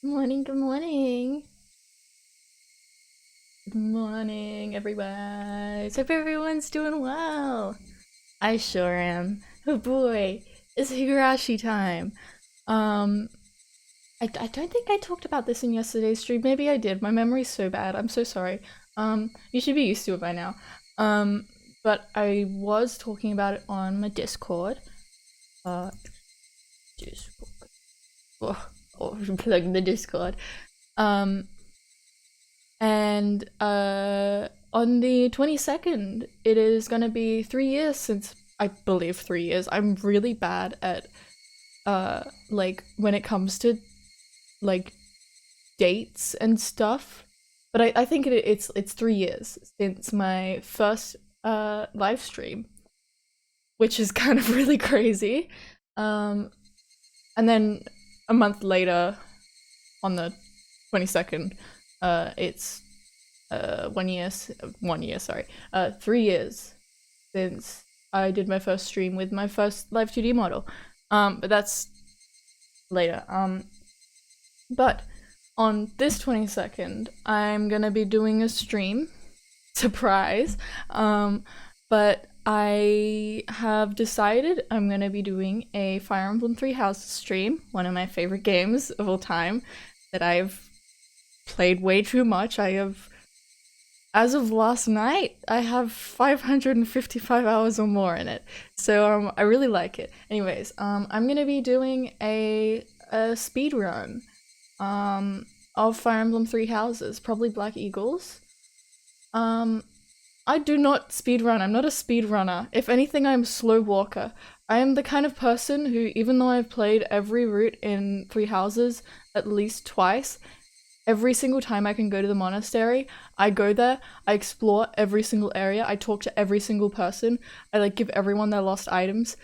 Good morning, good morning. Good morning, everyone. Hope everyone's doing well. I sure am. Oh boy, it's Higurashi time. Um, I don't think I talked about this in yesterday's stream. Maybe I did. My memory's so bad. I'm so sorry. You should be used to it by now. Um, but I was talking about it on my Discord. Uh, Discord. Plug the Discord. Um, and on the 22nd, it is gonna be 3 years since, I believe 3 years. I'm really bad at like when it comes to like dates and stuff, but I think it's 3 years since my first live stream, which is kind of really crazy. And then a month later, on the 22nd, it's 1 year, sorry, 3 years since I did my first stream with my first live 2D model. But that's later. But on this 22nd, I'm gonna be doing a stream. Surprise. But I have decided I'm gonna be doing a Fire Emblem Three Houses stream, one of my favorite games of all time that I've played way too much. As of last night, I have 555 hours or more in it. So I really like it. Anyways, I'm gonna be doing a speed run of Fire Emblem Three Houses, probably Black Eagles. I do not speedrun. I'm not a speedrunner. If anything, I'm a slow walker. I am the kind of person who, even though I've played every route in Three Houses at least twice, every single time I can go to the monastery, I go there, I explore every single area, I talk to every single person, I like give everyone their lost items,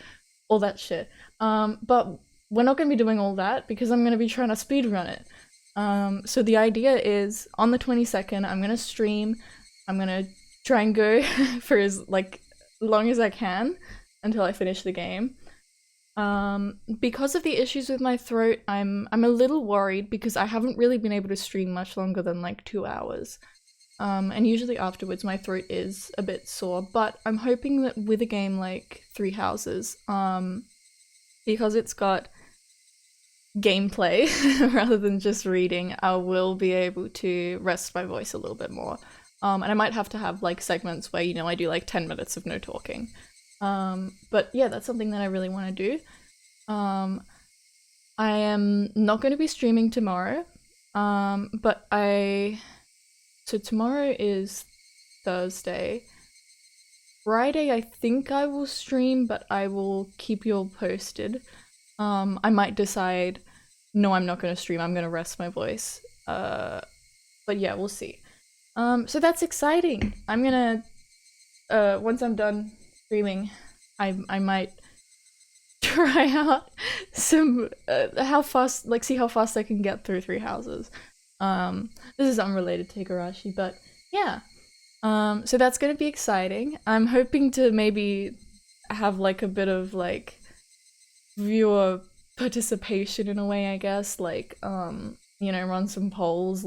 all that shit. But we're not going to be doing all that because I'm going to be trying to speedrun it. So the idea is on the 22nd, I'm going to stream, I'm going to try and go for as long as I can until I finish the game. Because of the issues with my throat, I'm a little worried because I haven't really been able to stream much longer than like 2 hours. And usually afterwards my throat is a bit sore, but I'm hoping that with a game like Three Houses, because it's got gameplay rather than just reading, I will be able to rest my voice a little bit more. And I might have to have like segments where, I do like 10 minutes of no talking. But yeah, that's something that I really want to do. I am not going to be streaming tomorrow. But so tomorrow is Thursday. Friday, I think I will stream, but I will keep you all posted. I might decide, no, I'm not going to stream. I'm going to rest my voice. But yeah, we'll see. So that's exciting. I'm gonna, once I'm done streaming, I might try out some, see how fast I can get through Three Houses. This is unrelated to Higurashi, but yeah. So that's gonna be exciting. I'm hoping to maybe have like a bit of like viewer participation in a way, I guess, run some polls,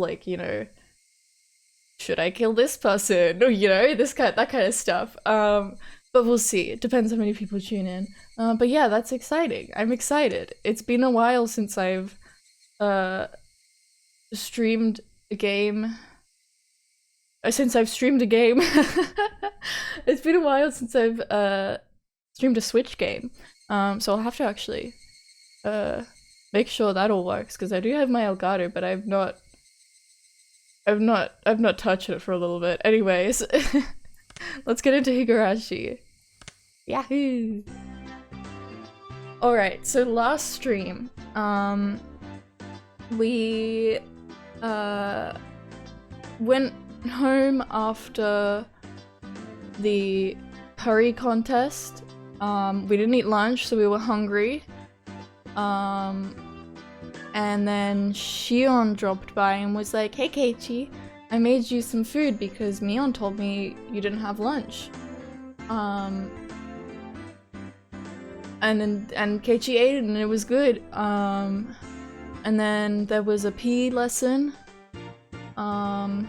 should I kill this person? Or, that kind of stuff. But we'll see. It depends how many people tune in. But yeah, that's exciting. I'm excited. It's been a while since I've streamed a game. Since I've streamed a game. It's been a while since I've streamed a Switch game. So I'll have to actually make sure that all works, because I do have my Elgato, but I've not touched it for a little bit. Anyways, let's get into Higurashi. Yahoo! Alright, so last stream, we went home after the curry contest. We didn't eat lunch, so we were hungry. And then Shion dropped by and was like, "Hey Keiichi, I made you some food because Mion told me you didn't have lunch." And Keiichi ate it and it was good. And then there was a PE lesson. I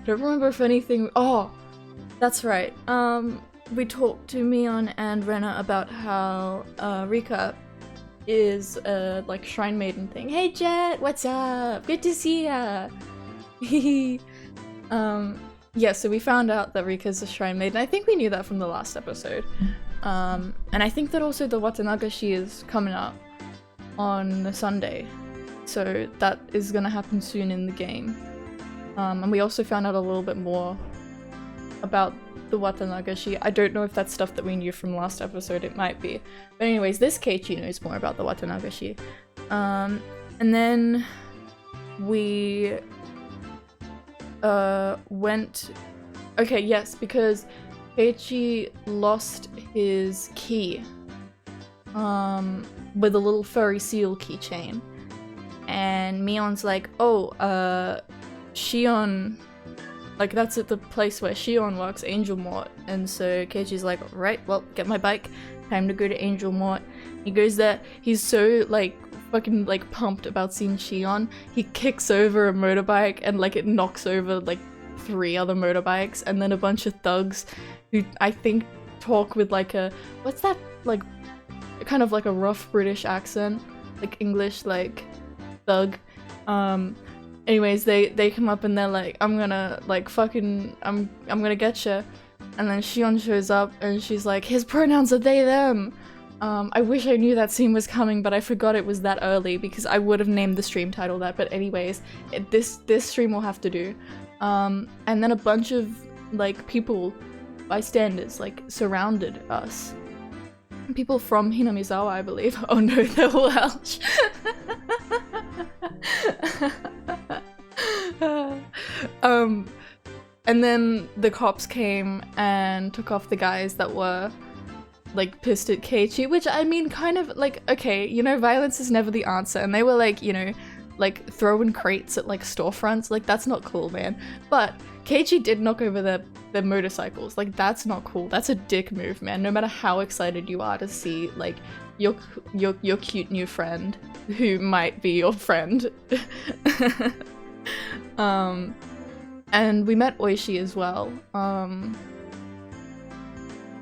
don't remember if anything. Oh, that's right. We talked to Mion and Rena about how Rika is a like shrine maiden thing. Hey Jet, what's up? Good to see ya. Yeah, so we found out that Rika's a shrine maiden. I think we knew that from the last episode. And I think that also the Watanagashi is coming up on the Sunday. So that is gonna happen soon in the game. And we also found out a little bit more about the Watanagashi. I don't know if that's stuff that we knew from last episode, it might be. But anyways, this Keiichi knows more about the Watanagashi. And then we went... Okay, yes, because Keiichi lost his key with a little furry seal keychain. And Mion's like, oh, Shion, like that's at the place where Shion works, Angel Mort. And so Keiichi's like, right, well, get my bike, time to go to Angel Mort. He goes there, he's so like fucking like pumped about seeing Shion. He kicks over a motorbike and like it knocks over like 3 other motorbikes, and then a bunch of thugs who I think talk with like a, what's that, like kind of like a rough British accent, like English, like thug. Anyways, they come up and they're like, I'm gonna like fucking, I'm gonna get you. And then Shion shows up and she's like, his pronouns are they, them. I wish I knew that scene was coming, but I forgot it was that early because I would have named the stream title that. But anyways, this stream will have to do. And then a bunch of like people, bystanders, like surrounded us. People from Hinamizawa, I believe. Oh no, they're Welsh. And then the cops came and took off the guys that were like pissed at Keiichi, which I mean kind of like, okay, you know, violence is never the answer, and they were like, you know, like throwing crates at like storefronts, like that's not cool, man. But Keiichi did knock over their motorcycles, like that's not cool, that's a dick move, man, no matter how excited you are to see like your cute new friend who might be your friend. And we met Oishi as well.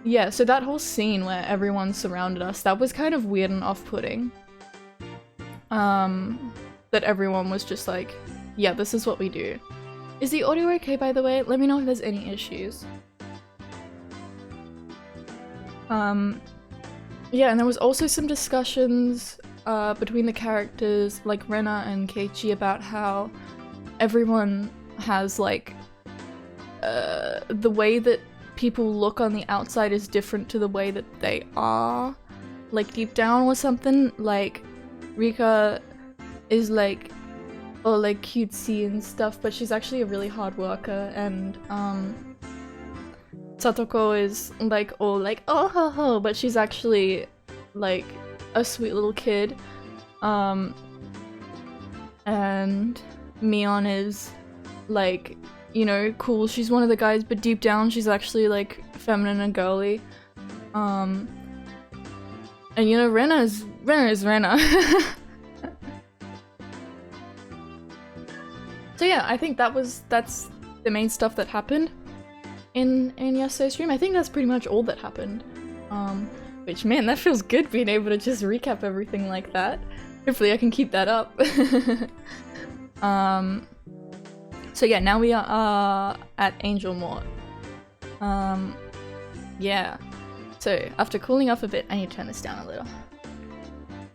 Yeah, so that whole scene where everyone surrounded us, that was kind of weird and off-putting. That everyone was just like, yeah, this is what we do. Is the audio okay, by the way? Let me know if there's any issues. Yeah, and there was also some discussions between the characters, like Rena and Keiichi, about how everyone has like the way that people look on the outside is different to the way that they are, like deep down or something. Like Rika is like, oh, like cutesy and stuff, but she's actually a really hard worker, and Satoko is like, oh, like, oh ho ho, but she's actually like a sweet little kid. And Mion is like, you know, cool, she's one of the guys, but deep down she's actually like feminine and girly. And you know, Rena is Rena. So yeah, I think that's the main stuff that happened in yesterday's stream. I think that's pretty much all that happened. Which, man, that feels good being able to just recap everything like that. Hopefully I can keep that up. So yeah, now we are at Angel Mort. Yeah. So, after cooling off a bit, I need to turn this down a little.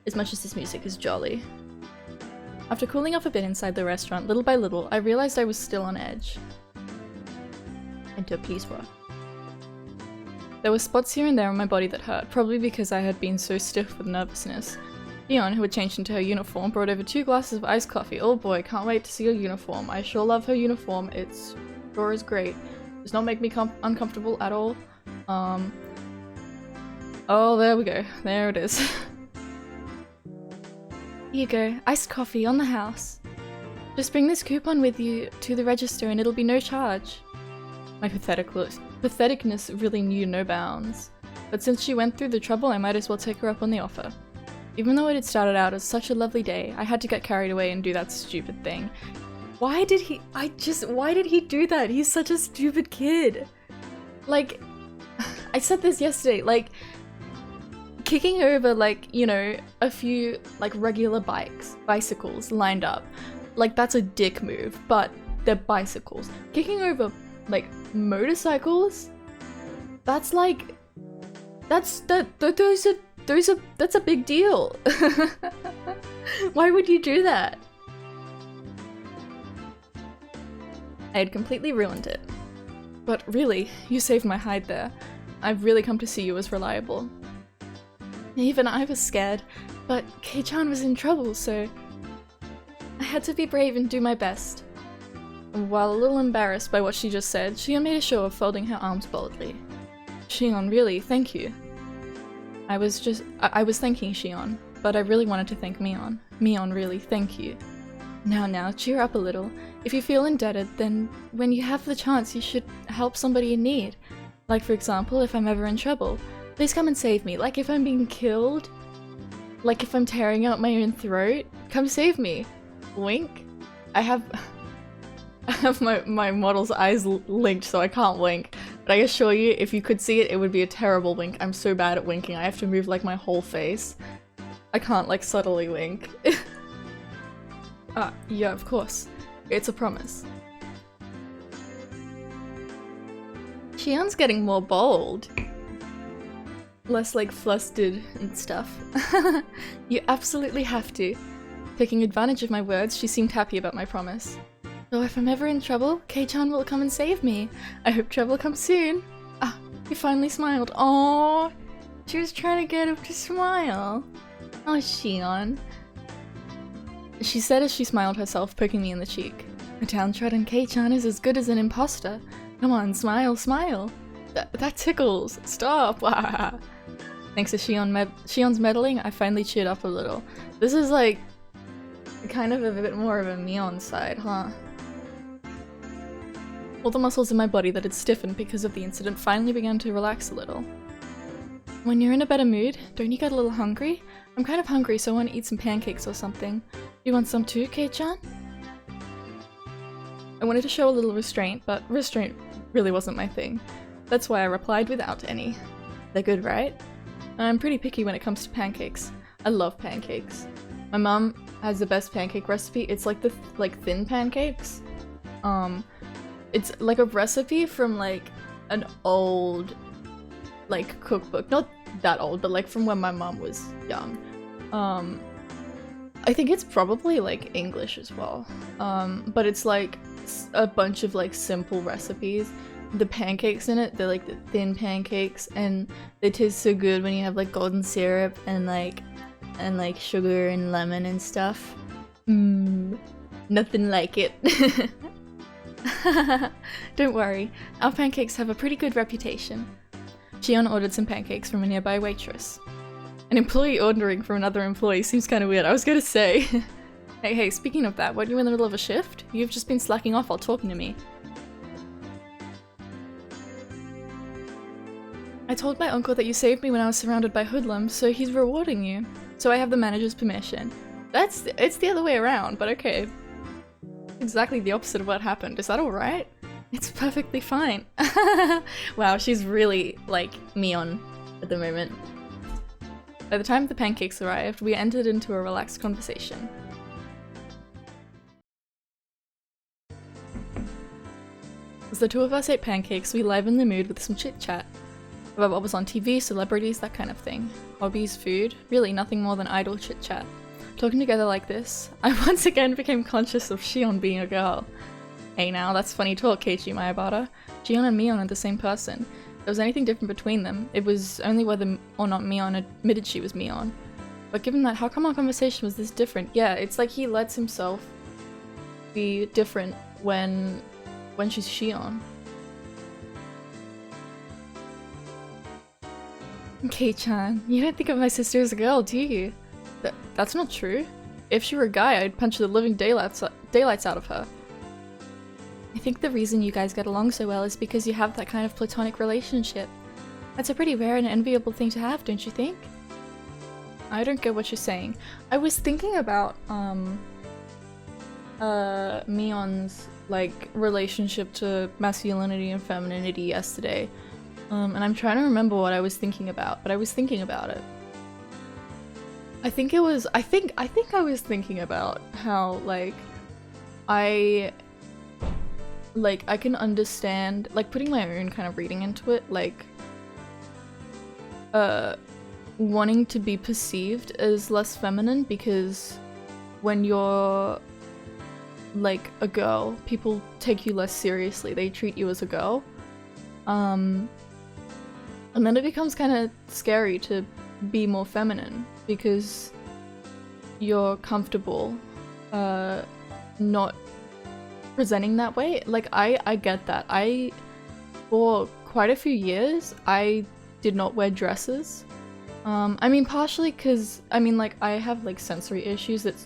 As much as this music is jolly. After cooling off a bit inside the restaurant, little by little, I realized I was still on edge. Enter Peacewell. There were spots here and there on my body that hurt, probably because I had been so stiff with nervousness. Dion, who had changed into her uniform, brought over 2 glasses of iced coffee. Oh boy, can't wait to see her uniform. I sure love her uniform. It's sure is great. Does not make me uncomfortable at all. Oh, there we go. There it is. Here you go. Iced coffee on the house. Just bring this coupon with you to the register and it'll be no charge. My patheticness really knew no bounds. But since she went through the trouble, I might as well take her up on the offer. Even though it had started out as such a lovely day, I had to get carried away and do that stupid thing. Why did he do that? He's such a stupid kid. Like, I said this yesterday, like, kicking over, like, you know, a few, like, regular bicycles lined up, like, that's a dick move, but they're bicycles. Kicking over, like, motorcycles? That's like, that's a big deal. Why would you do that? I had completely ruined it. But really, you saved my hide there. I've really come to see you as reliable. Even I was scared, but Kei-chan was in trouble, so I had to be brave and do my best. While a little embarrassed by what she just said, Shion made a show of folding her arms boldly. Shion, really, thank you. I was thanking Shion, but I really wanted to thank Mion. Mion, really, thank you. Now, cheer up a little. If you feel indebted, then when you have the chance, you should help somebody in need. Like, for example, if I'm ever in trouble, please come and save me. Like, if I'm being killed, like if I'm tearing out my own throat, come save me. Wink? I have my model's eyes linked, so I can't wink. But I assure you, if you could see it, it would be a terrible wink. I'm so bad at winking, I have to move like my whole face. I can't like subtly wink. Yeah, of course. It's a promise. Shion's getting more bold. Less like flustered and stuff. You absolutely have to. Taking advantage of my words, she seemed happy about my promise. So if I'm ever in trouble, Kei-chan will come and save me. I hope trouble comes soon. Ah, he finally smiled. Aww, she was trying to get him to smile. Oh, Shion. She said as she smiled herself, poking me in the cheek. A downtrodden Kei-chan is as good as an imposter. Come on, smile, smile. That tickles. Stop. Thanks to Shion's meddling, I finally cheered up a little. This is like kind of a bit more of a Mion side, huh? All the muscles in my body that had stiffened because of the incident finally began to relax a little. When you're in a better mood, don't you get a little hungry? I'm kind of hungry, so I want to eat some pancakes or something. You want some too, Kei-chan? I wanted to show a little restraint, but restraint really wasn't my thing. That's why I replied without any. They're good, right? I'm pretty picky when it comes to pancakes. I love pancakes. My mom has the best pancake recipe. It's like the thin pancakes. It's like a recipe from like an old like cookbook. Not that old, but like from when my mom was young. I think it's probably like English as well. But it's like a bunch of like simple recipes. The pancakes in it, they're like the thin pancakes, and they taste so good when you have like golden syrup and like sugar and lemon and stuff. Nothing like it. Don't worry, our pancakes have a pretty good reputation. Shion ordered some pancakes from a nearby waitress. An employee ordering from another employee seems kind of weird, I was gonna say. Hey, speaking of that, weren't you in the middle of a shift? You've just been slacking off while talking to me. I told my uncle that you saved me when I was surrounded by hoodlums, so he's rewarding you. So I have the manager's permission. It's the other way around, but okay. Exactly the opposite of what happened. Is that alright? It's perfectly fine. Wow, she's really, like, Mion at the moment. By the time the pancakes arrived, we entered into a relaxed conversation. As the two of us ate pancakes, we livened the mood with some chit-chat. About what was on TV, celebrities, that kind of thing. Hobbies, food, really nothing more than idle chit-chat. Talking together like this, I once again became conscious of Shion being a girl. Hey now, that's funny talk, Keiichi Mayabara. Shion and Mion are the same person. If there was anything different between them, it was only whether or not Mion admitted she was Mion. But given that, how come our conversation was this different? Yeah, it's like he lets himself be different when she's Shion. Kei-chan, you don't think of my sister as a girl, do you? That's not true. If she were a guy, I'd punch the living daylights out of her. I think the reason you guys get along so well is because you have that kind of platonic relationship. That's a pretty rare and enviable thing to have, don't you think? I don't get what you're saying. I was thinking about Mion's like relationship to masculinity and femininity yesterday. And I'm trying to remember what I was thinking about, but I was thinking about it. I think I was thinking about how like I can understand, like, putting my own kind of reading into it, like wanting to be perceived as less feminine, because when you're like a girl, people take you less seriously. They treat you as a girl. And then it becomes kind of scary to be more feminine because you're comfortable not presenting that way. Like, I get that. For quite a few years, I did not wear dresses. I mean, partially because, I mean, like, I have, like, sensory issues that,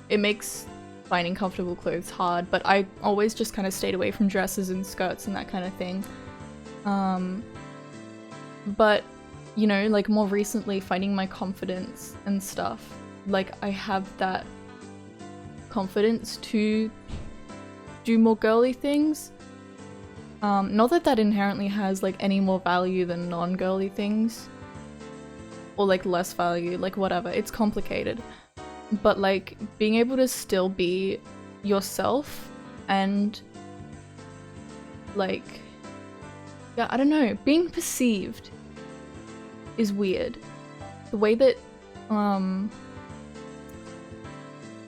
it makes finding comfortable clothes hard, but I always just kind of stayed away from dresses and skirts and that kind of thing. But, you know, like, more recently, finding my confidence and stuff, like, I have that confidence to do more girly things. Not that that inherently has, like, any more value than non-girly things. Or, like, less value, like, whatever. It's complicated. But, like, being able to still be yourself and, like, yeah, I don't know, being perceived is weird. The way that,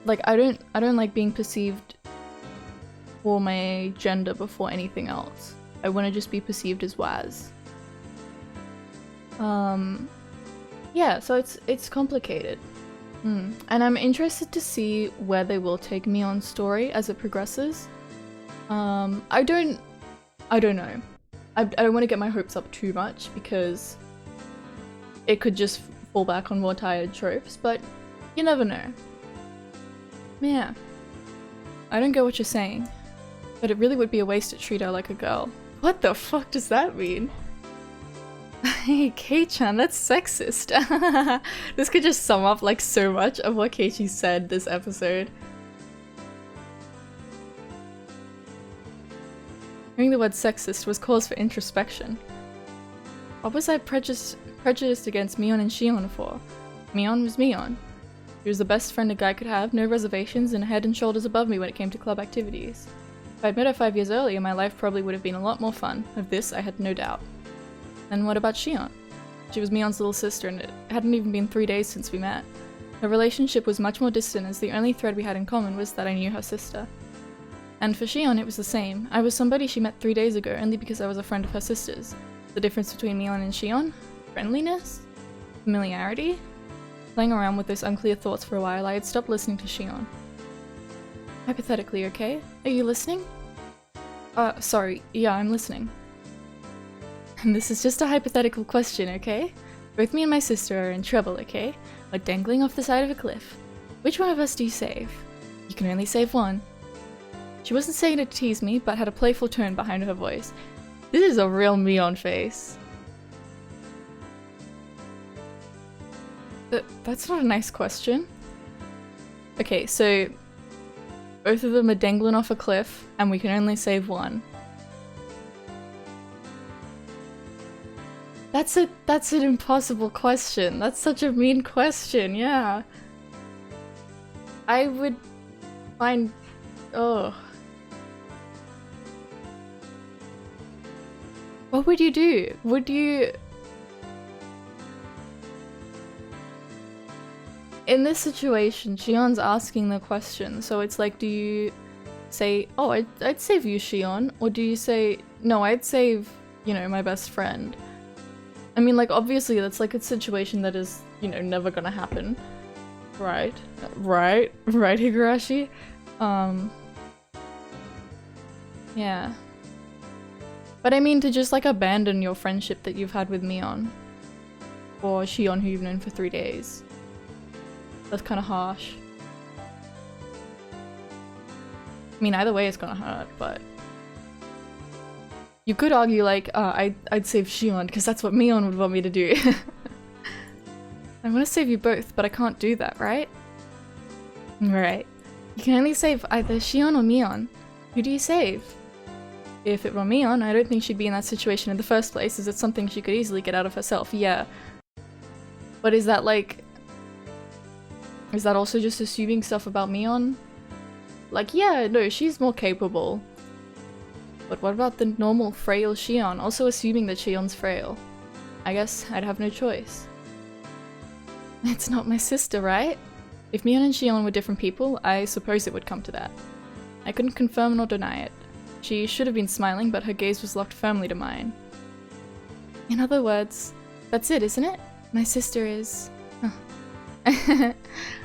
like, I don't like being perceived for my gender before anything else. I want to just be perceived as Waz. Yeah, so it's complicated. And I'm interested to see where they will take Mion's story as it progresses. I don't know. I don't want to get my hopes up too much because it could just fall back on more tired tropes, but you never know. Yeah. I don't get what you're saying, but it really would be a waste to treat her like a girl. What the fuck does that mean? Hey, Kei-chan, that's sexist. This could just sum up like so much of what Keiichi said this episode. Hearing the word sexist was cause for introspection. What was I prejudiced against Mion and Shion for? Mion was Mion. She was the best friend a guy could have, no reservations, and head and shoulders above me when it came to club activities. If I'd met her 5 years earlier, my life probably would have been a lot more fun. Of this, I had no doubt. And what about Shion? She was Mion's little sister, and it hadn't even been 3 days since we met. Her relationship was much more distant, as the only thread we had in common was that I knew her sister. And for Shion, it was the same. I was somebody she met 3 days ago, only because I was a friend of her sister's. The difference between Mion and Shion? Friendliness? Familiarity? Playing around with those unclear thoughts for a while, I had stopped listening to Shion. Hypothetically, okay? Are you listening? Sorry. Yeah, I'm listening. And this is just a hypothetical question, okay? Both me and my sister are in trouble, okay? Like dangling off the side of a cliff. Which one of us do you save? You can only save one. She wasn't saying it to tease me, but had a playful tone behind her voice. This is a real Mion face. That's not a nice question. Okay, so both of them are dangling off a cliff, and we can only save one. That's an impossible question. That's such a mean question, yeah. I would find... oh. What would you do? Would you... In this situation, Shion's asking the question, so it's like, do you say, oh, I'd save you, Shion? Or do you say, no, I'd save, you know, my best friend? I mean, like, obviously that's like a situation that is, you know, never gonna happen. Right? Right, Higurashi? Yeah. But I mean, to just, like, abandon your friendship that you've had with Mion. Or Shion, who you've known for 3 days. That's kind of harsh. I mean, either way it's gonna hurt, but... You could argue, like, I'd save Shion, because that's what Mion would want me to do. I want to save you both, but I can't do that, right? Right. You can only save either Shion or Mion. Who do you save? If it were Mion, I don't think she'd be in that situation in the first place, as it's something she could easily get out of herself, yeah. But is that like... Is that also just assuming stuff about Mion? Like, yeah, no, she's more capable. But what about the normal, frail Shion? Also assuming that Shion's frail. I guess I'd have no choice. It's not my sister, right? If Mion and Shion were different people, I suppose it would come to that. I couldn't confirm nor deny it. She should have been smiling, but her gaze was locked firmly to mine. In other words, that's it, isn't it? My sister is... Oh.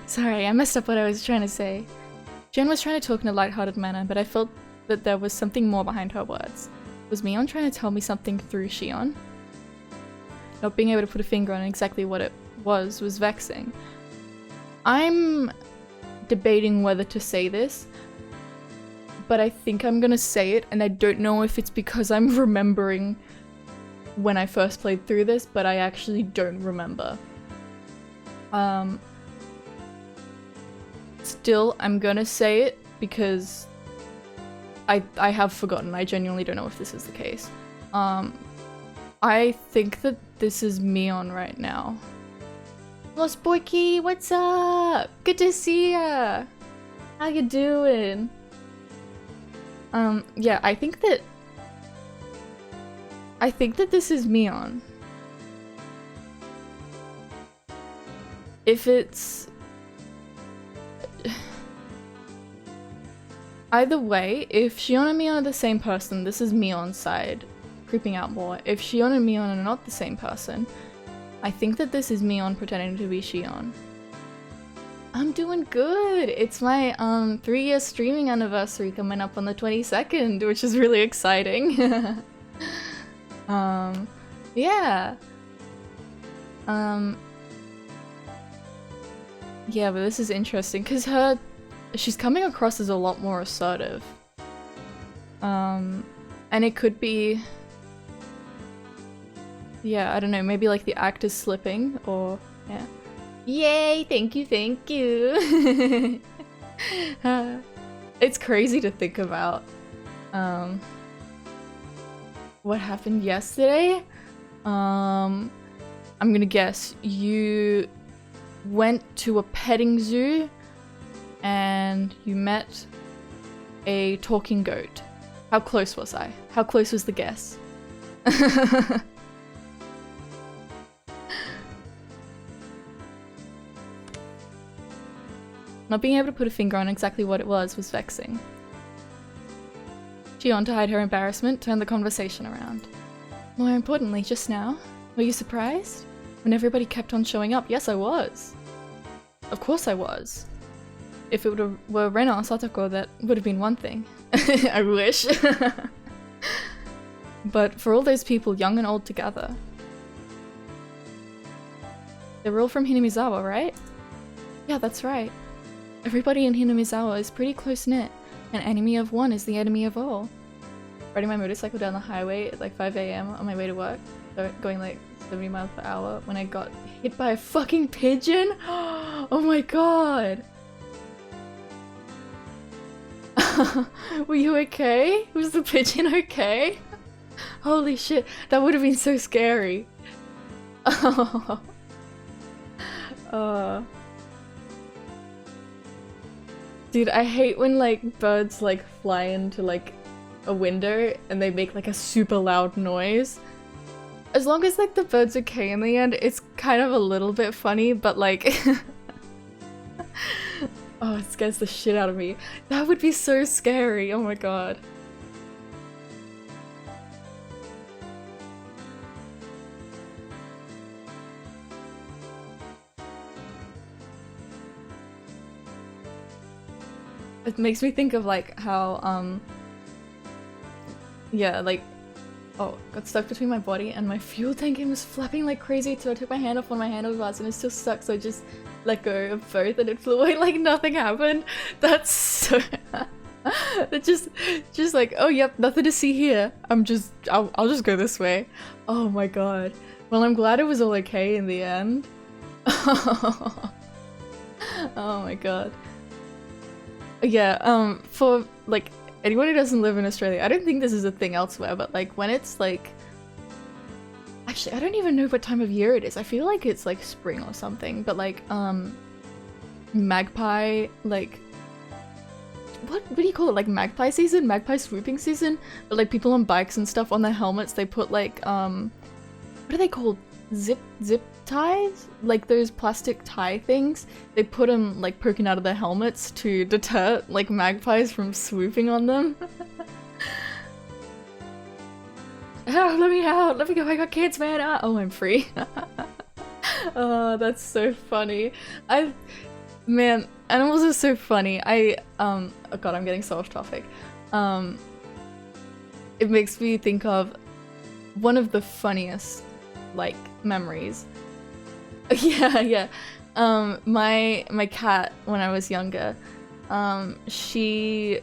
Sorry, I messed up what I was trying to say. Jen was trying to talk in a lighthearted manner, but I felt that there was something more behind her words. Was Mion trying to tell me something through Shion? Not being able to put a finger on exactly what it was vexing. I'm debating whether to say this, but I think I'm gonna say it, and I don't know if it's because I'm remembering when I first played through this, but I actually don't remember. Still, I'm gonna say it because I have forgotten. I genuinely don't know if this is the case. I think that this is Mion right now. Lost Boyki, what's up? Good to see ya! How you doing? Yeah, I think that this is Mion. If it's... Either way, if Shion and Mion are the same person, this is Mion's side creeping out more. If Shion and Mion are not the same person, I think that this is Mion pretending to be Shion. I'm doing good! It's my 3-year streaming anniversary coming up on the 22nd, which is really exciting. Yeah. Yeah, but this is interesting because she's coming across as a lot more assertive. And it could be... Yeah, I don't know, maybe like the act is slipping, or... yeah. Yay! Thank you, thank you! It's crazy to think about. What happened yesterday? I'm gonna guess you went to a petting zoo and you met a talking goat. How close was I? How close was the guess? Not being able to put a finger on exactly what it was vexing. Shion, to hide her embarrassment, turned the conversation around. More importantly, just now, were you surprised? When everybody kept on showing up, yes I was. Of course I was. If it were Rena or Satoko, that would have been one thing. I wish. But for all those people, young and old together. They were all from Hinamizawa, right? Yeah, that's right. Everybody in Hinamizawa is pretty close-knit. An enemy of one is the enemy of all. Riding my motorcycle down the highway at like 5 AM on my way to work, going like 70 miles per hour, when I got hit by a fucking pigeon? Oh my god! Were you okay? Was the pigeon okay? Holy shit, that would have been so scary. Dude, I hate when like birds like fly into like a window and they make like a super loud noise. As long as like the bird's okay in the end, it's kind of a little bit funny, but like oh, it scares the shit out of me. That would be so scary, oh my god. It makes me think of like how yeah, like, oh, got stuck between my body and my fuel tank and was flapping like crazy, so I took my hand off one of my handlebars and it's still stuck, so I just let go of both and it flew away like nothing happened. That's so it just like, oh yep, nothing to see here. I'll just go this way. Oh my god. Well, I'm glad it was all okay in the end. Oh my god. Yeah, for like anyone who doesn't live in Australia, I don't think this is a thing elsewhere, but like when it's like, actually I don't even know what time of year it is. I feel like it's like spring or something, but like magpie, like what do you call it, like magpie season, magpie swooping season, but like people on bikes and stuff, on their helmets they put like what are they called, zip ties, like those plastic tie things. They put them like poking out of their helmets to deter like magpies from swooping on them. Oh, let me out, let me go, I got kids, man. Oh, I'm free. Oh, that's so funny. Man, animals are so funny. Oh god, I'm getting so off topic. It makes me think of one of the funniest like memories. Yeah. My cat when I was younger, she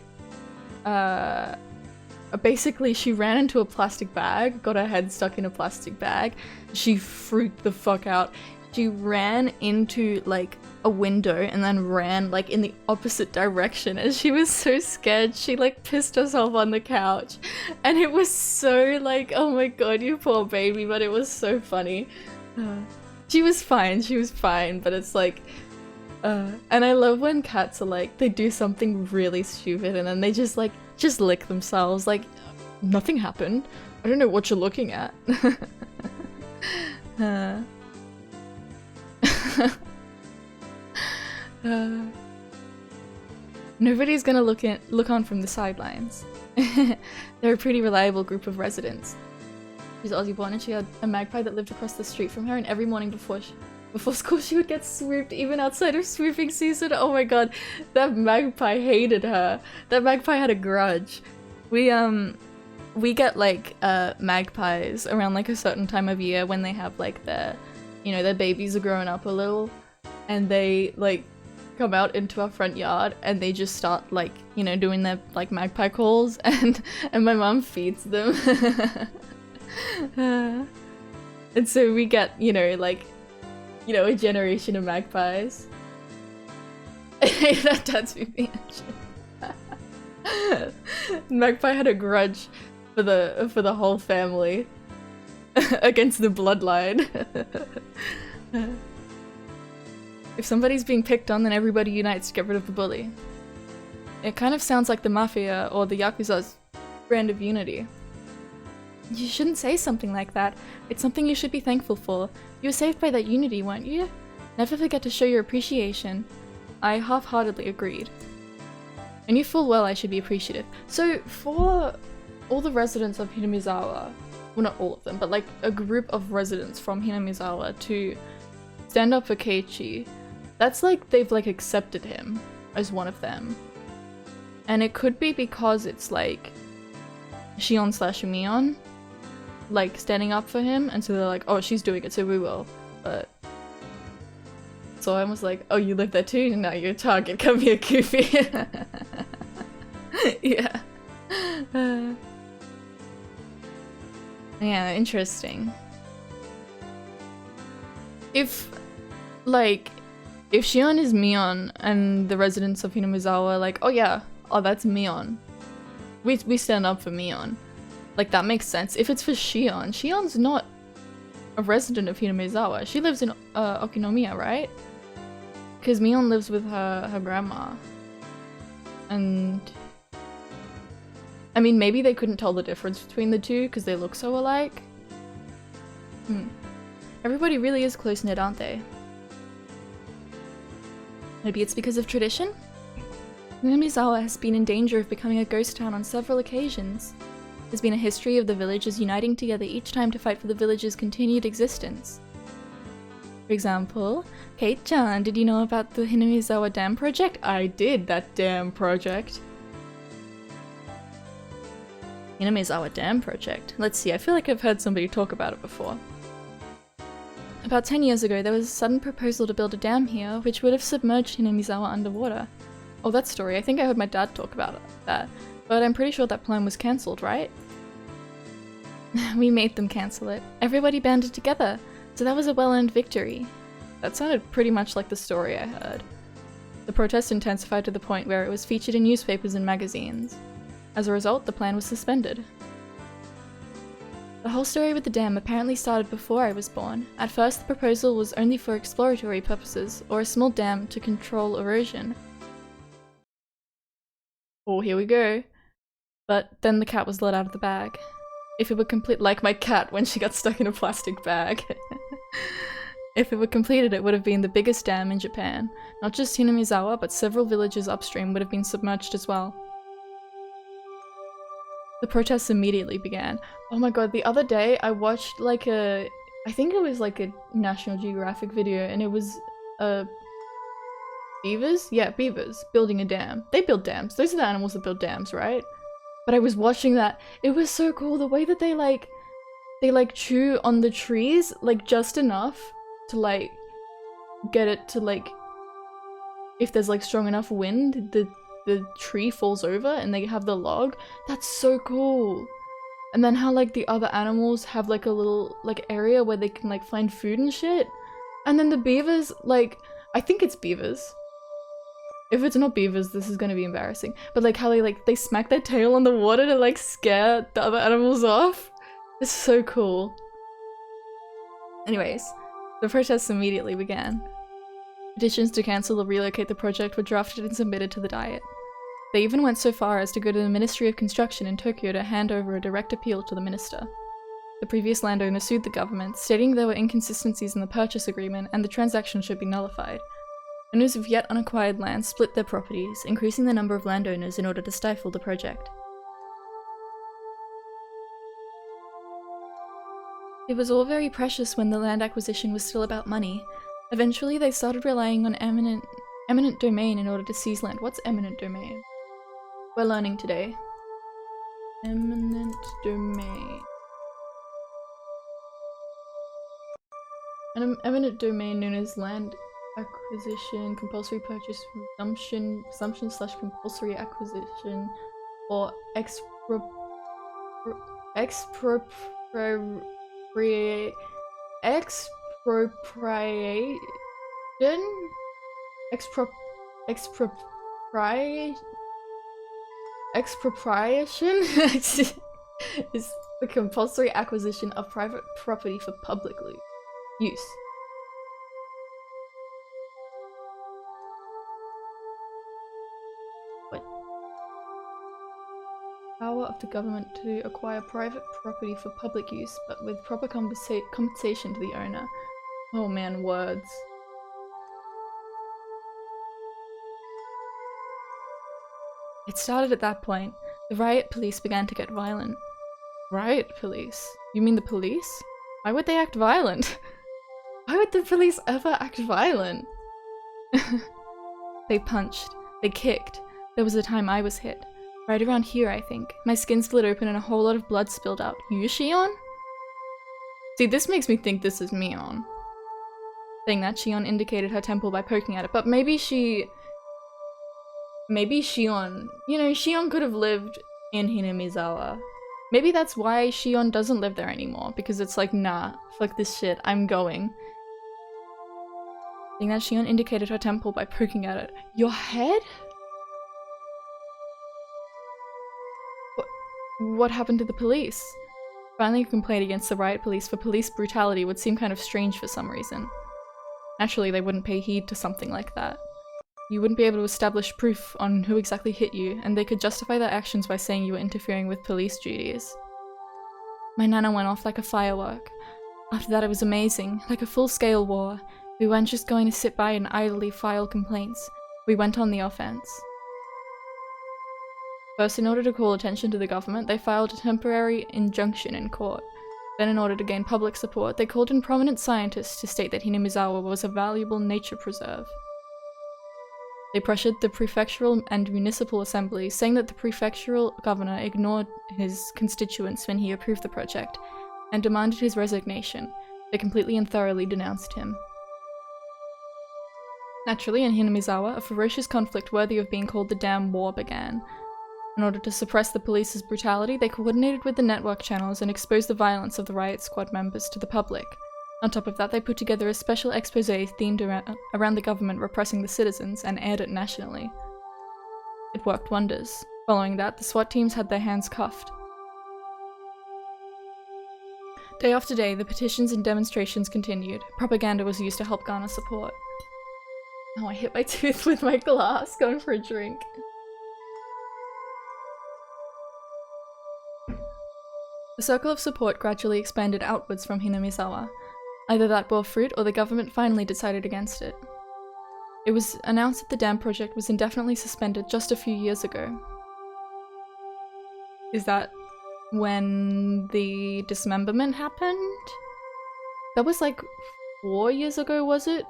basically she ran into a plastic bag, got her head stuck in a plastic bag. She freaked the fuck out. She ran into like a window and then ran like in the opposite direction, and she was so scared she like pissed herself on the couch, and it was so like, oh my god, you poor baby, but it was so funny. She was fine, but it's like and I love when cats are like, they do something really stupid and then they just lick themselves like nothing happened. I don't know what you're looking at. Nobody's gonna look on from the sidelines. They're a pretty reliable group of residents. She's Aussie born and she had a magpie that lived across the street from her, and every morning before school she would get swooped even outside of swooping season. Oh my god, that magpie hated her. That magpie had a grudge. We get like magpies around like a certain time of year when they have like their babies are growing up a little, and they like come out into our front yard and they just start like doing their like magpie calls, and my mom feeds them. And so we get a generation of magpies. That dad's me. Magpie had a grudge for the whole family against the bloodline. If somebody's being picked on, then everybody unites to get rid of the bully. It kind of sounds like the Mafia or the Yakuza's brand of unity. You shouldn't say something like that. It's something you should be thankful for. You were saved by that unity, weren't you? Never forget to show your appreciation. I half-heartedly agreed. I knew full well I should be appreciative. So, for all the residents of Hinamizawa, well, not all of them, but like a group of residents from Hinamizawa to stand up for Keiichi, that's like they've like accepted him as one of them. And it could be because it's like Shion/Mion like standing up for him, and so they're like, oh, she's doing it, so we will. But so I was like, oh, you live there too? Now you're a target, come here, Goofy. Yeah. Yeah, interesting. If Shion is Mion and the residents of Hinamizawa are like, oh yeah, oh that's Mion, we stand up for Mion, like that makes sense. If it's for Shion's not a resident of Hinamizawa. She lives in Okinomiya, right? Because Mion lives with her grandma. And I mean, maybe they couldn't tell the difference between the two because they look so alike. Everybody really is close-knit, aren't they? Maybe it's because of tradition? Hinamizawa has been in danger of becoming a ghost town on several occasions. There's been a history of the villagers uniting together each time to fight for the village's continued existence. For example, Kate-chan, did you know about the Hinamizawa Dam project? I did, that damn project. Hinamizawa Dam project. Let's see, I feel like I've heard somebody talk about it before. About 10 years ago, there was a sudden proposal to build a dam here, which would have submerged Hinamizawa underwater. Oh, that story, I think I heard my dad talk about that. But I'm pretty sure that plan was cancelled, right? We made them cancel it. Everybody banded together, so that was a well-earned victory. That sounded pretty much like the story I heard. The protest intensified to the point where it was featured in newspapers and magazines. As a result, the plan was suspended. The whole story with the dam apparently started before I was born. At first, the proposal was only for exploratory purposes, or a small dam to control erosion. Oh, here we go. But then the cat was let out of the bag. If it were complete, like my cat when she got stuck in a plastic bag. If it were completed, it would have been the biggest dam in Japan. Not just Hinamizawa, but several villages upstream would have been submerged as well. The protests immediately began. Oh my god, the other day I watched like I think it was like a National Geographic video, and it was beavers? Yeah, beavers building a dam. They build dams. Those are the animals that build dams, right? But I was watching that. It was so cool the way that they chew on the trees like just enough to like get it to like, if there's like strong enough wind, the tree falls over and they have the log. That's so cool. And then how like the other animals have like a little like area where they can like find food and shit. And then the beavers, like, I think it's beavers. If it's not beavers, this is gonna be embarrassing. But like how they smack their tail on the water to like scare the other animals off. It's so cool. Anyways, the protests immediately began. Petitions to cancel or relocate the project were drafted and submitted to the Diet. They even went so far as to go to the Ministry of Construction in Tokyo to hand over a direct appeal to the minister. The previous landowner sued the government, stating there were inconsistencies in the purchase agreement and the transaction should be nullified. Owners of yet unacquired land split their properties, increasing the number of landowners in order to stifle the project. It was all very precious when the land acquisition was still about money. Eventually, they started relying on eminent domain in order to seize land. What's eminent domain? We're learning today. Eminent domain. An eminent domain known as land acquisition, compulsory purchase, resumption/compulsory acquisition, or expropriation. Expropriation is the compulsory acquisition of private property for public use. What? Power of the government to acquire private property for public use, but with proper compensation to the owner. Oh man, words. It started at that point. The riot police began to get violent. Riot police? You mean the police? Why would they act violent? Why would the police ever act violent? They punched. They kicked. There was a time I was hit. Right around here, I think. My skin split open and a whole lot of blood spilled out. You, Shion? See, this makes me think this is Mion. Saying that, Shion indicated her temple by poking at it, but maybe Shion, you know, Shion could have lived in Hinamizawa. Maybe that's why Shion doesn't live there anymore, because it's like, nah, fuck this shit, I'm going. Saying that, Shion indicated her temple by poking at it. Your head? What happened to the police? Filing a complaint against the riot police for police brutality would seem kind of strange for some reason. Naturally, they wouldn't pay heed to something like that. You wouldn't be able to establish proof on who exactly hit you, and they could justify their actions by saying you were interfering with police duties. My nana went off like a firework. After that, it was amazing, like a full-scale war. We weren't just going to sit by and idly file complaints. We went on the offense. First, in order to call attention to the government, they filed a temporary injunction in court. Then, in order to gain public support, they called in prominent scientists to state that Hinamizawa was a valuable nature preserve. They pressured the prefectural and municipal assemblies, saying that the prefectural governor ignored his constituents when he approved the project, and demanded his resignation. They completely and thoroughly denounced him. Naturally, in Hinamizawa, a ferocious conflict worthy of being called the Dam War began. In order to suppress the police's brutality, they coordinated with the network channels and exposed the violence of the riot squad members to the public. On top of that, they put together a special expose themed around the government repressing the citizens and aired it nationally. It worked wonders. Following that, the SWAT teams had their hands cuffed. Day after day, the petitions and demonstrations continued. Propaganda was used to help garner support. Oh, I hit my tooth with my glass, going for a drink. The circle of support gradually expanded outwards from Hinamizawa. Either that bore fruit or the government finally decided against it. It was announced that the dam project was indefinitely suspended just a few years ago. Is that when the dismemberment happened? That was like 4 years ago, was it?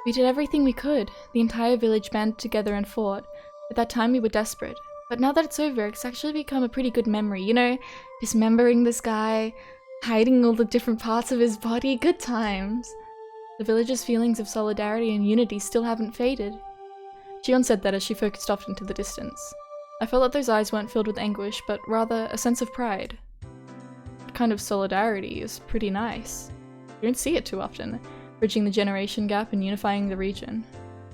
We did everything we could. The entire village banded together and fought. At that time we were desperate. But now that it's over, it's actually become a pretty good memory. You know, dismembering this guy, hiding all the different parts of his body, good times. The village's feelings of solidarity and unity still haven't faded. Shion said that as she focused off into the distance. I felt that those eyes weren't filled with anguish, but rather a sense of pride. That kind of solidarity is pretty nice. You don't see it too often, bridging the generation gap and unifying the region.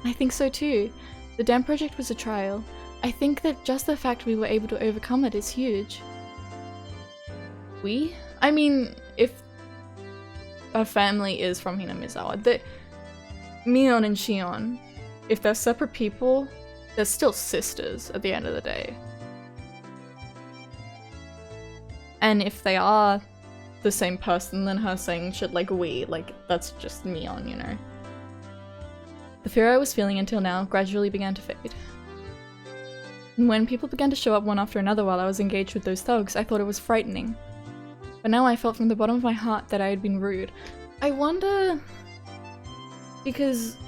I think so too. The dam project was a trial. I think that just the fact we were able to overcome it is huge. We? I mean, if a family is from Hinamizawa, Mion and Shion, if they're separate people, they're still sisters at the end of the day. And if they are the same person, then her saying shit like we, like, that's just Mion, you know. The fear I was feeling until now gradually began to fade. And when people began to show up one after another while I was engaged with those thugs, I thought it was frightening. But now I felt from the bottom of my heart that I had been rude. I wonder... because...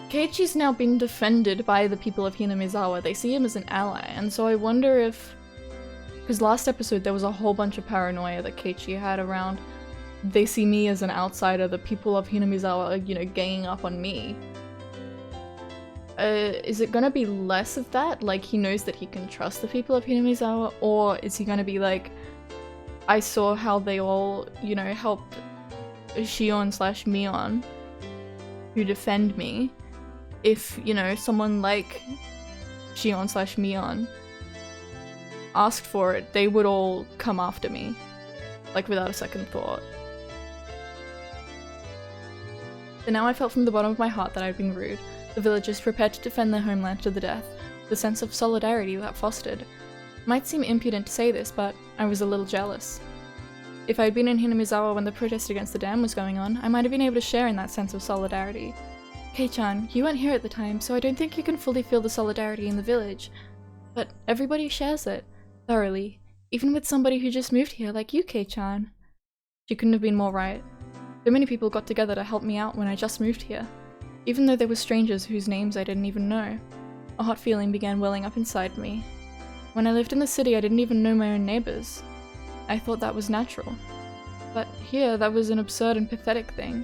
Keiichi's now been defended by the people of Hinamizawa. They see him as an ally, and so I wonder if... because last episode there was a whole bunch of paranoia that Keiichi had around they see me as an outsider, the people of Hinamizawa are, you know, ganging up on me. Is it gonna be less of that? Like, he knows that he can trust the people of Hinamizawa? Or is he gonna be like, I saw how they all, you know, helped Shion/Mion who defend me. If, you know, someone like Shion/Mion asked for it, they would all come after me. Like, without a second thought. But now I felt from the bottom of my heart that I'd been rude. The villagers prepared to defend their homeland to the death. The sense of solidarity that fostered. It might seem impudent to say this, but I was a little jealous. If I'd been in Hinamizawa when the protest against the dam was going on, I might have been able to share in that sense of solidarity. Kei-chan, you weren't here at the time, so I don't think you can fully feel the solidarity in the village. But everybody shares it, thoroughly, even with somebody who just moved here like you, Kei-chan. She couldn't have been more right. So many people got together to help me out when I just moved here, even though they were strangers whose names I didn't even know. A hot feeling began welling up inside me. When I lived in the city, I didn't even know my own neighbors. I thought that was natural. But here, that was an absurd and pathetic thing.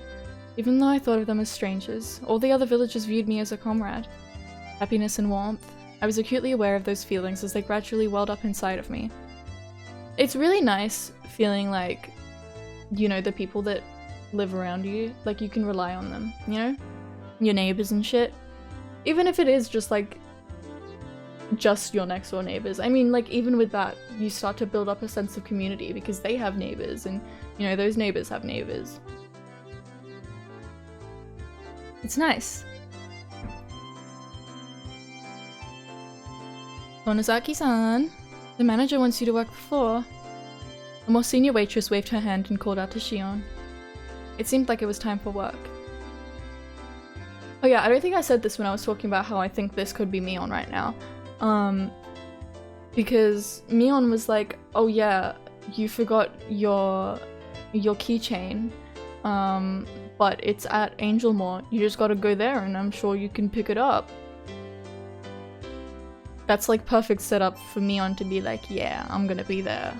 Even though I thought of them as strangers, all the other villagers viewed me as a comrade. Happiness and warmth. I was acutely aware of those feelings as they gradually welled up inside of me. It's really nice feeling like, you know, the people that live around you, like you can rely on them, you know? Your neighbors and shit. Even if it is just like, just your next door neighbors. I mean, like, even with that, you start to build up a sense of community because they have neighbors and, you know, those neighbors have neighbors. It's nice. Onozaki-san, the manager wants you to work the floor. A more senior waitress waved her hand and called out to Shion. It seemed like it was time for work. Oh yeah, I don't think I said this when I was talking about how I think this could be Mion right now. Because Mion was like, oh yeah, you forgot your keychain, but it's at Angel Mall. You just gotta go there and I'm sure you can pick it up. That's like perfect setup for Mion to be like, yeah, I'm gonna be there.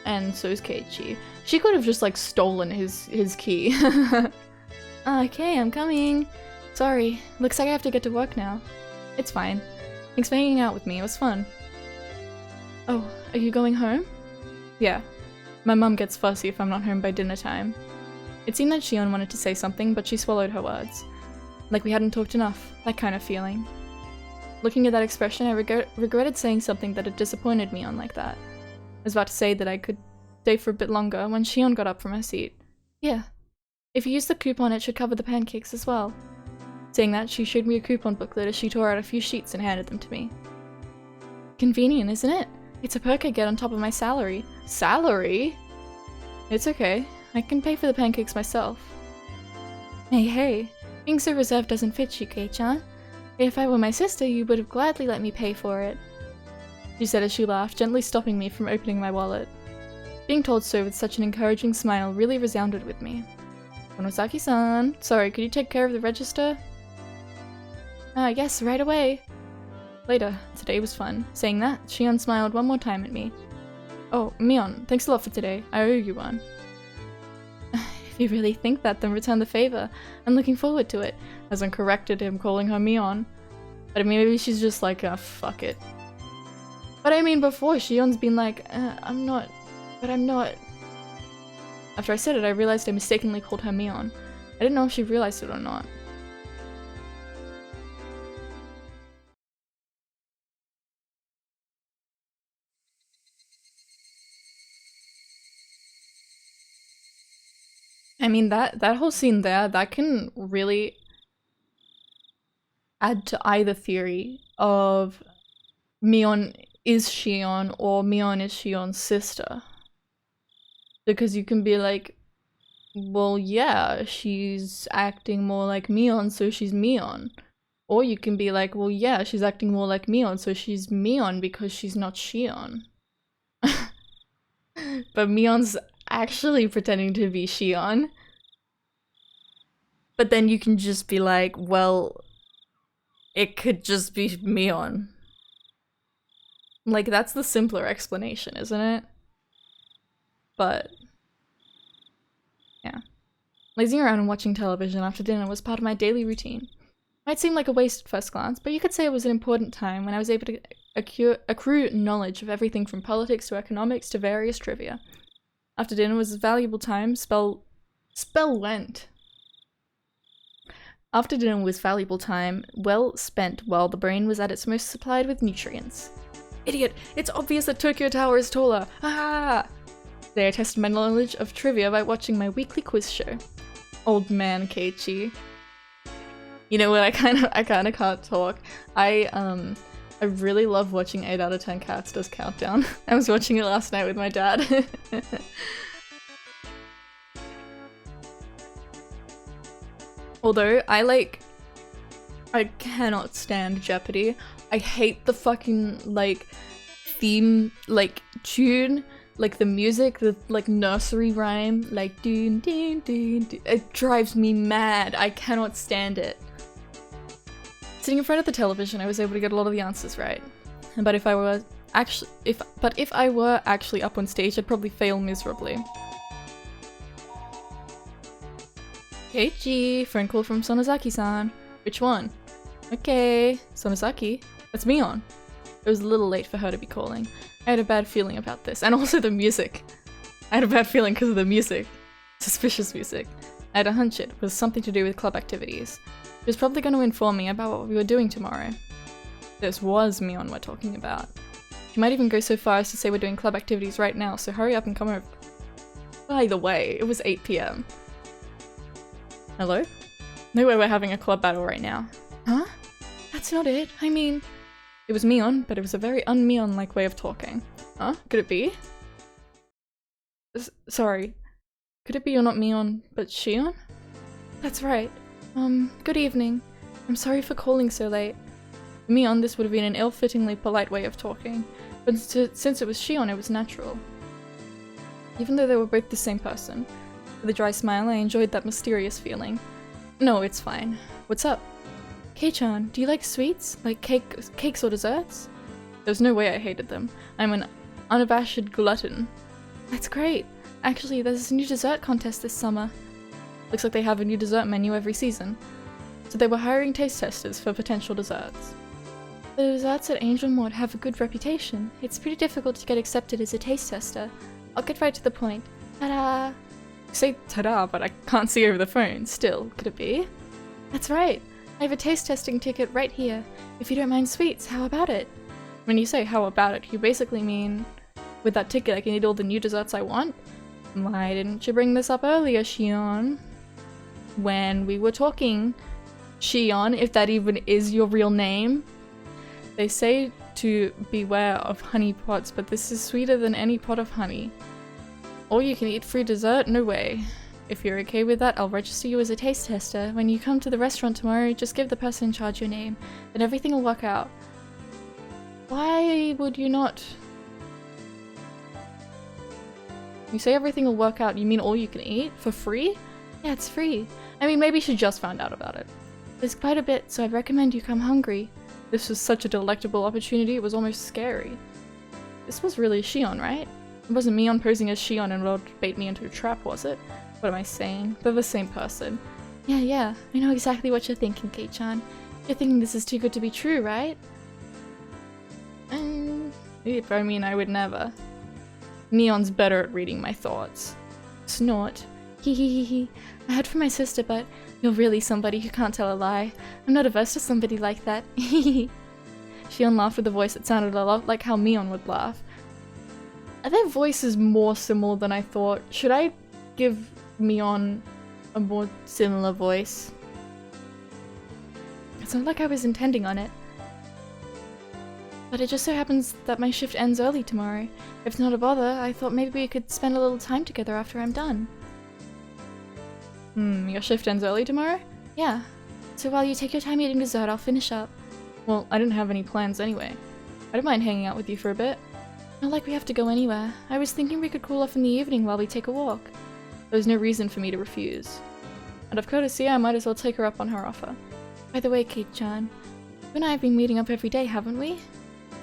And so is Keiichi. She could have just like stolen his key. Okay, I'm coming. Sorry, looks like I have to get to work now. It's fine. Thanks for hanging out with me, it was fun. Oh, are you going home? Yeah. My mum gets fussy if I'm not home by dinner time. It seemed that Shion wanted to say something, but she swallowed her words. Like we hadn't talked enough, that kind of feeling. Looking at that expression, I regretted saying something that had disappointed me on like that. I was about to say that I could stay for a bit longer when Shion got up from her seat. Yeah. If you use the coupon, it should cover the pancakes as well. Saying that, she showed me a coupon booklet as she tore out a few sheets and handed them to me. Convenient, isn't it? It's a perk I get on top of my salary. Salary? It's okay. I can pay for the pancakes myself. Hey, being so reserved doesn't fit you, Kei-chan. If I were my sister, you would have gladly let me pay for it. She said as she laughed, gently stopping me from opening my wallet. Being told so with such an encouraging smile really resounded with me. Konosaki-san, sorry, could you take care of the register? Yes, right away. Later, today was fun. Saying that, Shion smiled one more time at me. Oh, Mion, thanks a lot for today. I owe you one. If you really think that, then return the favor. I'm looking forward to it. Hasn't corrected him calling her Mion. But I mean, maybe she's just like, fuck it. But I mean, before, Shion's been like, I'm not. After I said it, I realized I mistakenly called her Mion. I didn't know if she realized it or not. I mean, that whole scene there, that can really add to either theory of Mion is Shion or Mion is Shion's sister. Because you can be like, well, yeah, she's acting more like Mion, so she's Mion. Or you can be like, well, yeah, she's acting more like Mion, so she's Mion because she's not Shion. But Mion's actually pretending to be Shion. But then you can just be like, well, it could just be Mion. Like, that's the simpler explanation, isn't it? But yeah. Lazing around and watching television after dinner was part of my daily routine. Might seem like a waste at first glance, but you could say it was an important time when I was able to accrue knowledge of everything from politics to economics to various trivia. After dinner was a valuable time, spell went. After dinner was valuable time, well spent while the brain was at its most supplied with nutrients. Idiot! It's obvious that Tokyo Tower is taller! Ah! Today I tested my knowledge of trivia by watching my weekly quiz show. Old man Keiichi. You know what, I kinda can't talk. I really love watching 8 out of 10 Cats Does Countdown. I was watching it last night with my dad. Although, I cannot stand Jeopardy. I hate the fucking, theme, tune, the music, the, nursery rhyme, doon, doon, doon, doon. It drives me mad. I cannot stand it. Sitting in front of the television, I was able to get a lot of the answers right. But if I were actually up on stage, I'd probably fail miserably. Keiichi, phone call from Sonozaki-san. Which one? Okay, Sonozaki. That's Mion. It was a little late for her to be calling. I had a bad feeling about this, and also the music. I had a bad feeling because of the music. Suspicious music. I had a hunch it was something to do with club activities. She was probably going to inform me about what we were doing tomorrow. This was Mion we're talking about. She might even go so far as to say we're doing club activities right now, so hurry up and come over. By the way, it was 8 PM. Hello? No way we're having a club battle right now. Huh? That's not it. I mean... It was Mion, but it was a very un-Mion-like way of talking. Huh? Could it be? Sorry. Could it be you're not Mion, but Shion? That's right. Good evening. I'm sorry for calling so late. For Mion, this would have been an ill-fittingly polite way of talking, but since it was Shion, it was natural. Even though they were both the same person. With a dry smile, I enjoyed that mysterious feeling. No, it's fine. What's up? Kei-chan, do you like sweets? Like cakes or desserts? There's no way I hated them. I'm an unabashed glutton. That's great. Actually, there's a new dessert contest this summer. Looks like they have a new dessert menu every season. So they were hiring taste testers for potential desserts. The desserts at Angel Mort have a good reputation. It's pretty difficult to get accepted as a taste tester. I'll get right to the point. Ta-da! You say ta-da, but I can't see over the phone. Still, could it be? That's right. I have a taste testing ticket right here. If you don't mind sweets, how about it? When you say how about it, you basically mean with that ticket I can eat all the new desserts I want? Why didn't you bring this up earlier, Shion? When we were talking, Shion, if that even is your real name. They say to beware of honey pots, but this is sweeter than any pot of honey. All you can eat free dessert? No way. If you're okay with that, I'll register you as a taste tester. When you come to the restaurant tomorrow, just give the person in charge your name, then everything will work out. Why would you not? You say everything will work out, you mean all you can eat? For free? Yeah, it's free. I mean, maybe she just found out about it. There's quite a bit, so I'd recommend you come hungry. This was such a delectable opportunity, it was almost scary. This was really Shion, right? It wasn't Mion posing as Shion and would bait me into a trap, was it? What am I saying? They're the same person. Yeah, I know exactly what you're thinking, Kei-chan. You're thinking this is too good to be true, right? I mean, I would never. Mion's better at reading my thoughts. Snort. Hee. I heard from my sister, but you're really somebody who can't tell a lie. I'm not averse to somebody like that. Shion laughed with a voice that sounded a lot like how Mion would laugh. Are their voices more similar than I thought? Should I give Mion a more similar voice? It's not like I was intending on it. But it just so happens that my shift ends early tomorrow. If it's not a bother, I thought maybe we could spend a little time together after I'm done. Your shift ends early tomorrow? Yeah. So while you take your time eating dessert, I'll finish up. Well, I didn't have any plans anyway. I don't mind hanging out with you for a bit. Not like we have to go anywhere. I was thinking we could cool off in the evening while we take a walk. There's no reason for me to refuse. Out of courtesy, I might as well take her up on her offer. By the way, Kate-chan, you and I have been meeting up every day, haven't we?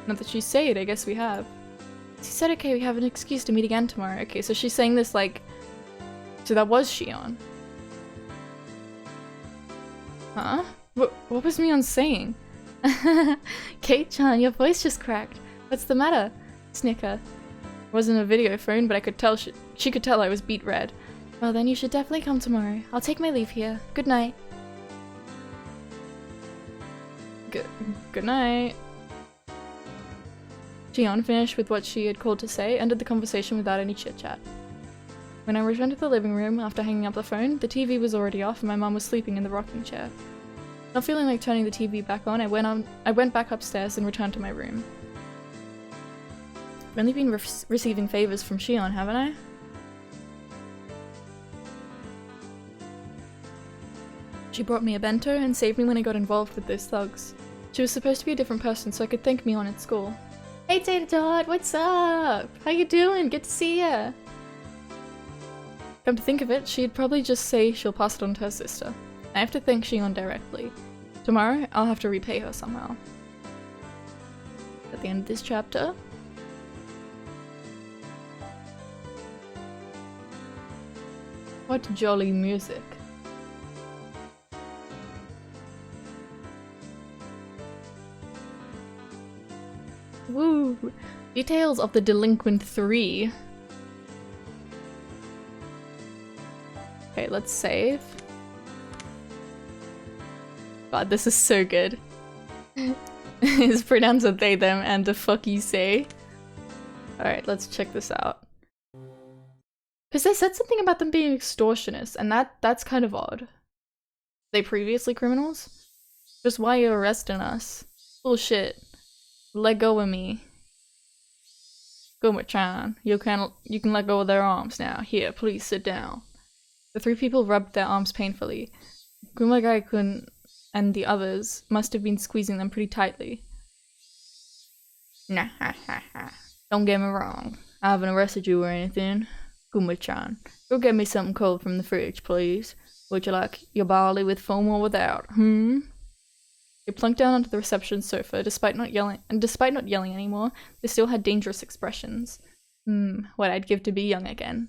Not that you say it, I guess we have. She said okay, we have an excuse to meet again tomorrow. Okay, so she's saying this like... So that was Shion. Huh? What was Mion saying? Kate-chan, your voice just cracked. What's the matter? Snicker. It wasn't a video phone, but I could tell she could tell I was beet red. Well then you should definitely come tomorrow. I'll take my leave here. Good night. Good night. Shion finished with what she had called to say, ended the conversation without any chit-chat. When I returned to the living room after hanging up the phone, the TV was already off and my mum was sleeping in the rocking chair. Not feeling like turning the TV back on, I went back upstairs and returned to my room. I've only been receiving favors from Shion, haven't I? She brought me a bento and saved me when I got involved with those thugs. She was supposed to be a different person so I could thank Mion at school. Hey Data Dot, what's up? How you doing? Good to see ya. Come to think of it, she'd probably just say she'll pass it on to her sister. I have to thank Shion directly. Tomorrow, I'll have to repay her somehow. At the end of this chapter. What jolly music. Woo! Details of the Delinquent 3. Okay, let's save. God, this is so good. His pronouns are they, them, and the fuck you say. Alright, let's check this out. Because they said something about them being extortionists, and that's kind of odd. They previously criminals? Just why you arresting us? Bullshit. Let go of me. Guma-chan, you can let go of their arms now. Here, please sit down. The three people rubbed their arms painfully. Gumagai-kun and the others must have been squeezing them pretty tightly. Nah, don't get me wrong. I haven't arrested you or anything. Guma-chan, go get me something cold from the fridge, please. Would you like your barley with foam or without, They plunked down onto the reception sofa, despite not yelling anymore, they still had dangerous expressions. What I'd give to be young again.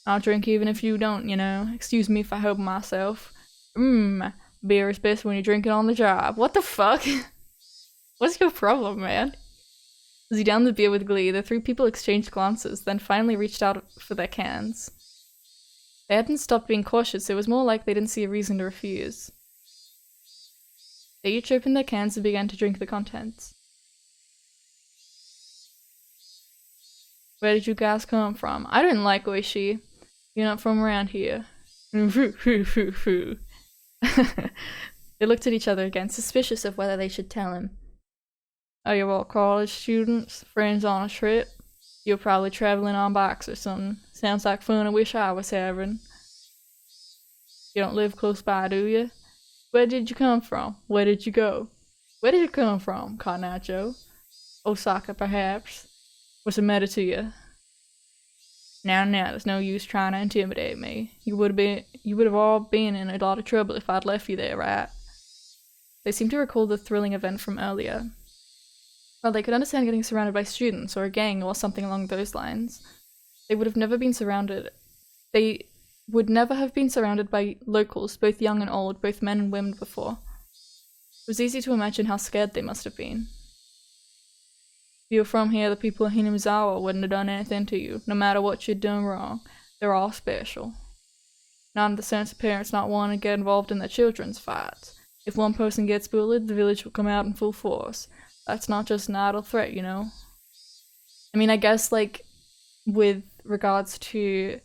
I'll drink even if you don't, you know. Excuse me if I help myself. Beer is best when you drink it on the job. What the fuck? What's your problem, man? As he downed the beer with glee, the three people exchanged glances, then finally reached out for their cans. They hadn't stopped being cautious, it was more like they didn't see a reason to refuse. They each opened their cans and began to drink the contents. Where did you guys come from? I don't like Oishi. You're not from around here. They looked at each other again, suspicious of whether they should tell him. Are you all college students? Friends on a trip? You're probably traveling on bikes or something. Sounds like fun I wish I was having. You don't live close by, do you? Where did you come from? Where did you go? Where did you come from, Carnacho? Osaka, perhaps? What's the matter to you? Now, there's no use trying to intimidate me. You would have all been in a lot of trouble if I'd left you there, right? They seemed to recall the thrilling event from earlier. While they could understand getting surrounded by students or a gang or something along those lines, they would never have been surrounded by locals, both young and old, both men and women before. It was easy to imagine how scared they must have been. If you were from here, the people of Hinamizawa wouldn't have done anything to you, no matter what you'd done wrong. They're all special. Not in the sense of parents not wanting to get involved in their children's fights. If one person gets bullied, the village will come out in full force. That's not just an idle threat, you know? I mean, I guess, like, with regards to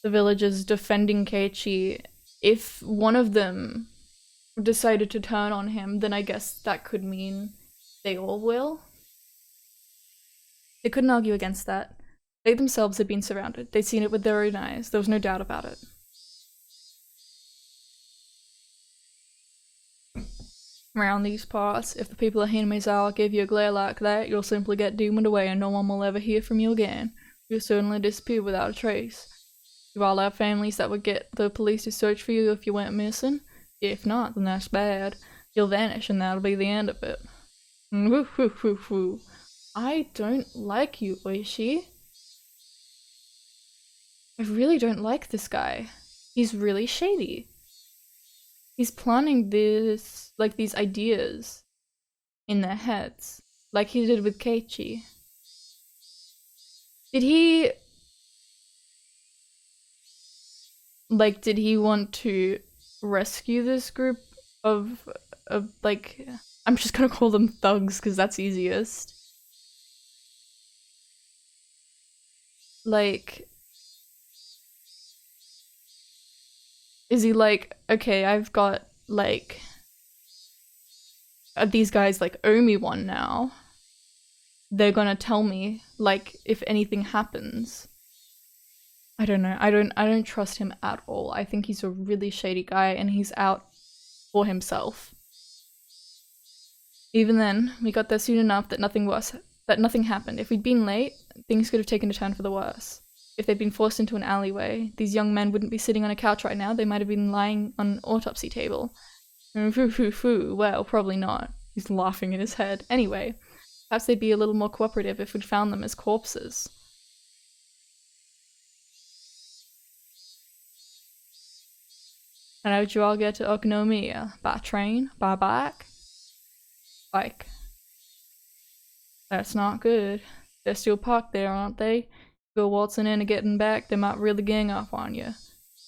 the villagers defending Keiichi, if one of them decided to turn on him, then I guess that could mean they all will. They couldn't argue against that. They themselves had been surrounded. They'd seen it with their own eyes. There was no doubt about it. Around these parts, if the people of Hinamizawa give you a glare like that, you'll simply get demoned away and no one will ever hear from you again. You'll certainly disappear without a trace. You all have families that would get the police to search for you if you went missing. If not, then that's bad. You'll vanish and that'll be the end of it. Woo woo woo woo. I don't like you, Oishi. I really don't like this guy. He's really shady. He's planning these ideas in their heads, like he did with Keiichi. Did he want to rescue this group of like, I'm just gonna call them thugs because that's easiest. Like, is he like, okay, I've got, like, these guys, like, owe me one now. They're gonna tell me, like, if anything happens. I don't know. I don't trust him at all. I think he's a really shady guy and he's out for himself. Even then, we got there soon enough that nothing happened. If we'd been late, things could have taken a turn for the worse. If they'd been forced into an alleyway, these young men wouldn't be sitting on a couch right now, they might have been lying on an autopsy table. Well, probably not. He's laughing in his head. Anyway, perhaps they'd be a little more cooperative if we'd found them as corpses. And how did you all get to Okonomiya? By train? By bike? Bike. That's not good. They're still parked there, aren't they? Go waltzing in and getting back, they might really gang up on you.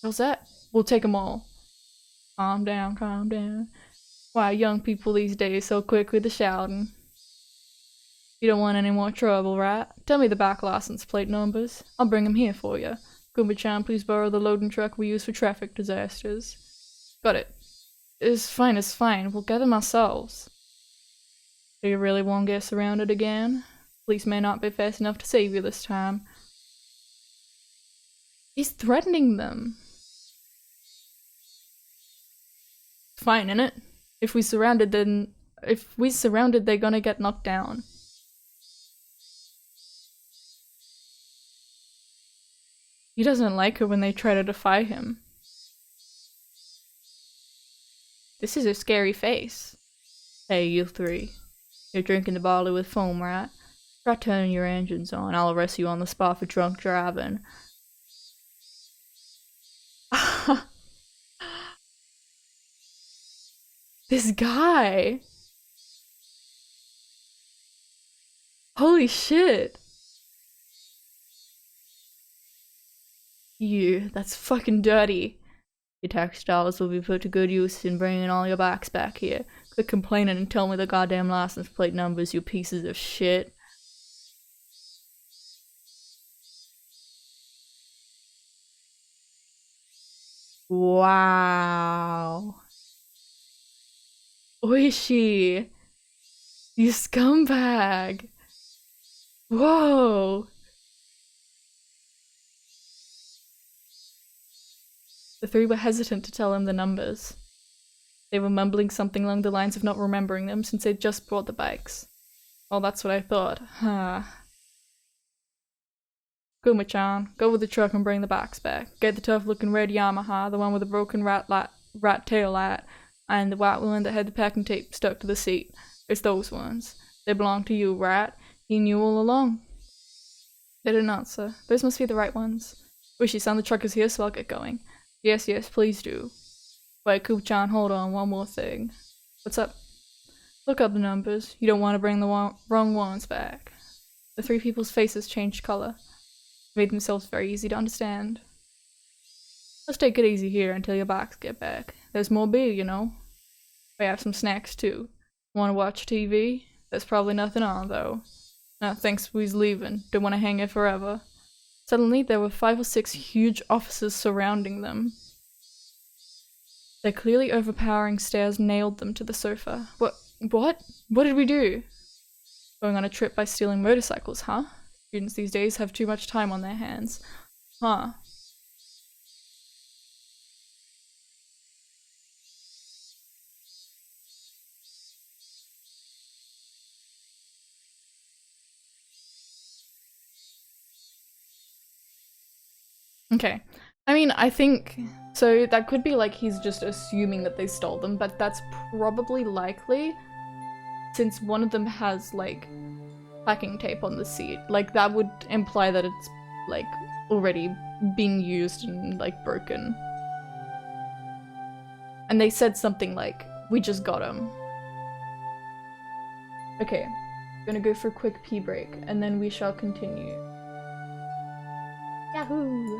How's that? We'll take them all. Calm down, calm down. Why are young people these days so quick with the shouting? You don't want any more trouble, right? Tell me the back license plate numbers. I'll bring them here for you. Gumba-chan, please borrow the loading truck we use for traffic disasters. Got it. It's fine. We'll get them ourselves. Do you really won't get surrounded again? Police may not be fast enough to save you this time. He's threatening them. Fine, innit? If we surrounded, they're gonna get knocked down. He doesn't like her when they try to defy him. This is a scary face. Hey, you three. You're drinking the barley with foam, right? Try turning your engines on. I'll arrest you on the spot for drunk driving. This guy. Holy shit! You, that's fucking dirty. Your tax dollars will be put to good use in bringing all your bikes back here. Quit complaining and tell me the goddamn license plate numbers, you pieces of shit. Wow. Oishi! You scumbag! Whoa! The three were hesitant to tell him the numbers. They were mumbling something along the lines of not remembering them since they'd just brought the bikes. Well, that's what I thought. Huh. Kuma-chan, go with the truck and bring the bikes back. Get the tough-looking red Yamaha, the one with the broken rat tail light, and the white one that had the packing tape stuck to the seat. It's those ones. They belong to you, right? He knew all along. They didn't answer. Those must be the right ones. Wishy, son, the truck is here, so I'll get going. Yes, yes, please do. Wait, Kuma-chan, hold on, one more thing. What's up? Look up the numbers. You don't want to bring the wrong ones back. The three people's faces changed color. Made themselves very easy to understand. Let's take it easy here until your bikes get back. There's more beer, you know. We have some snacks too. Want to watch TV? There's probably nothing on though. No, thanks, we's leaving. Don't want to hang here forever. Suddenly, there were 5 or 6 huge officers surrounding them. Their clearly overpowering stares nailed them to the sofa. What? What did we do? Going on a trip by stealing motorcycles, huh? Students these days have too much time on their hands. Huh. Okay. I mean, I think... So that could be like he's just assuming that they stole them, but that's probably likely since one of them has, like, packing tape on the seat. Like, that would imply that it's, like, already been used and, like, broken. And they said something like, we just got him. Okay, gonna go for a quick pee break, and then we shall continue. Yahoo!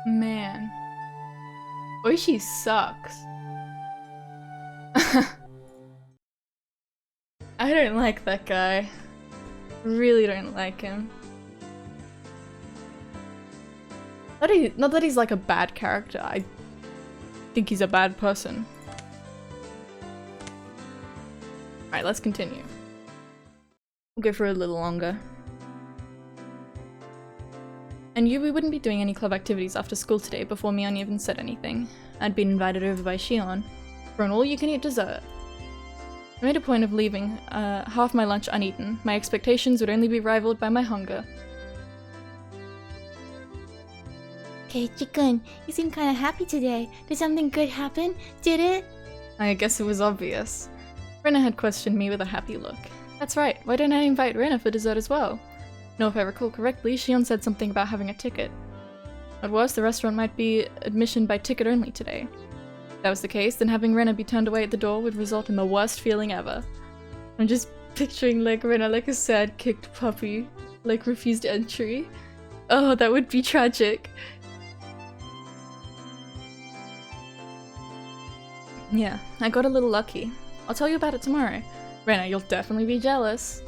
Man. Oishi sucks. I don't like that guy. Really don't like him. Not that he's like a bad character. I think he's a bad person. Alright, let's continue. We'll go for a little longer. I knew we wouldn't be doing any club activities after school today before Mion even said anything. I'd been invited over by Shion for an all-you-can-eat dessert. I made a point of leaving half my lunch uneaten. My expectations would only be rivaled by my hunger. Keiichi-kun, you seem kinda happy today. Did something good happen? Did it? I guess it was obvious. Rena had questioned me with a happy look. That's right, why didn't I invite Rena for dessert as well? No, if I recall correctly, Shion said something about having a ticket. At worst, the restaurant might be admission by ticket only today. If that was the case, then having Rena be turned away at the door would result in the worst feeling ever. I'm just picturing like Rena like a sad kicked puppy, like refused entry. Oh, that would be tragic. Yeah, I got a little lucky. I'll tell you about it tomorrow. Rena, you'll definitely be jealous.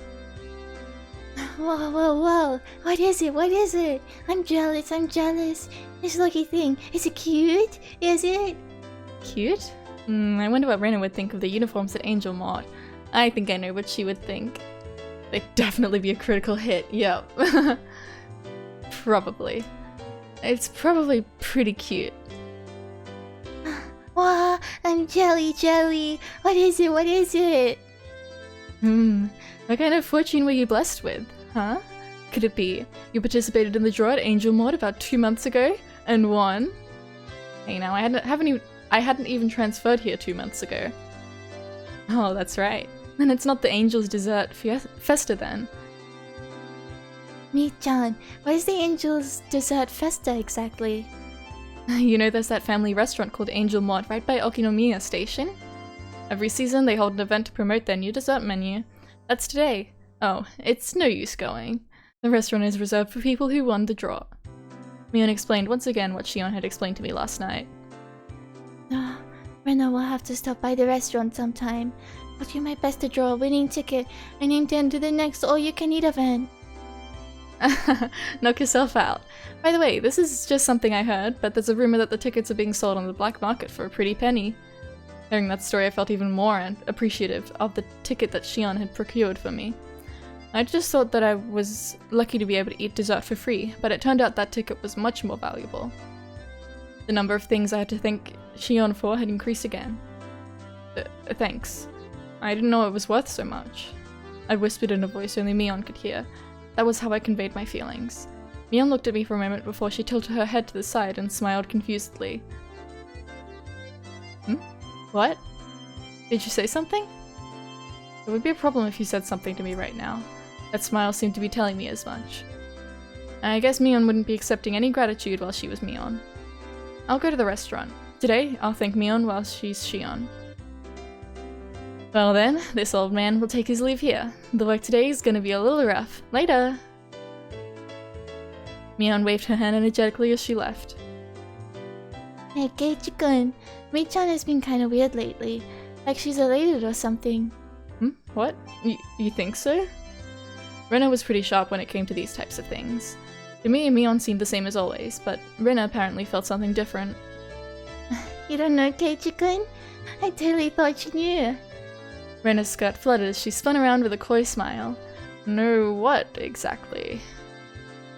Whoa, whoa, whoa. What is it? What is it? I'm jealous, I'm jealous. This lucky thing. Is it cute? Is it? Cute? I wonder what Rena would think of the uniforms at Angel Mart. I think I know what she would think. They'd definitely be a critical hit, yep. Probably. It's probably pretty cute. Wow, I'm jelly. What is it? What is it? What kind of fortune were you blessed with, huh? Could it be you participated in the draw at Angel Mart about 2 months ago and won? Hey now, I hadn't even transferred here 2 months ago. Oh, that's right. Then it's not the Angel's Dessert Festa then. Mi-chan, what is the Angel's Dessert Festa exactly? You know there's that family restaurant called Angel Mart right by Okinomiya Station? Every season they hold an event to promote their new dessert menu. That's today. Oh, it's no use going. The restaurant is reserved for people who won the draw. Mion explained once again what Shion had explained to me last night. Rena will have to stop by the restaurant sometime. I'll do my best to draw a winning ticket and aim to enter the next all-you-can-eat event. Knock yourself out. By the way, this is just something I heard, but there's a rumor that the tickets are being sold on the black market for a pretty penny. Hearing that story, I felt even more appreciative of the ticket that Shion had procured for me. I just thought that I was lucky to be able to eat dessert for free, but it turned out that ticket was much more valuable. The number of things I had to thank Shion for had increased again. Thanks. I didn't know it was worth so much. I whispered in a voice only Mion could hear. That was how I conveyed my feelings. Mion looked at me for a moment before she tilted her head to the side and smiled confusedly. What? Did you say something? It would be a problem if you said something to me right now. That smile seemed to be telling me as much. I guess Mion wouldn't be accepting any gratitude while she was Mion. I'll go to the restaurant. Today, I'll thank Mion while she's Shion. Well then, this old man will take his leave here. The work today is gonna be a little rough. Later! Mion waved her hand energetically as she left. Hey Keiichi-kun, Mi-chan has been kinda weird lately. Like she's elated or something. What? You think so? Rena was pretty sharp when it came to these types of things. To me, Mion seemed the same as always, but Rena apparently felt something different. You don't know Keiichi-kun? I totally thought you knew. Rena's skirt fluttered as she spun around with a coy smile. No, what exactly?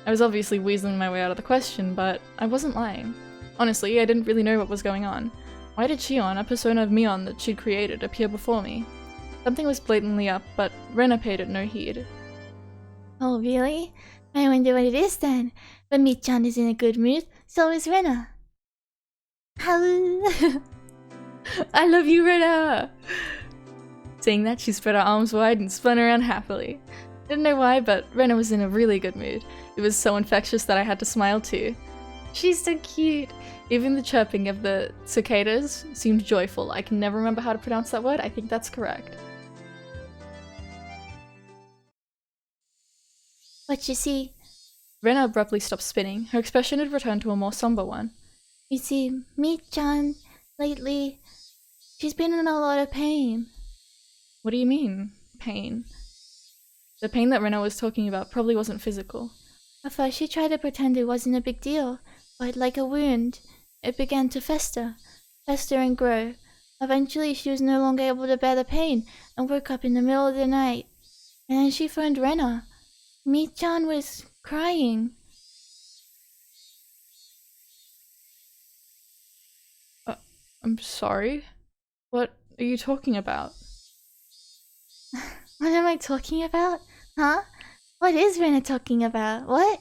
I was obviously weaseling my way out of the question, but I wasn't lying. Honestly, I didn't really know what was going on. Why did Shion, a persona of Mion that she'd created, appear before me? Something was blatantly up, but Rena paid it no heed. Oh really? I wonder what it is then. But Mi-chan is in a good mood, so is Rena. I love you, Rena! Saying that, she spread her arms wide and spun around happily. Didn't know why, but Rena was in a really good mood. It was so infectious that I had to smile too. She's so cute! Even the chirping of the cicadas seemed joyful. I can never remember how to pronounce that word. I think that's correct. What you see? Rena abruptly stopped spinning. Her expression had returned to a more somber one. You see, Mi-chan, lately, she's been in a lot of pain. What do you mean, pain? The pain that Rena was talking about probably wasn't physical. At first she tried to pretend it wasn't a big deal, but like a wound, it began to fester. fester and grow. Eventually, she was no longer able to bear the pain and woke up in the middle of the night. And then she phoned Rena. Mi-chan was crying. I'm sorry? What are you talking about? What am I talking about? Huh? What is Rena talking about? What?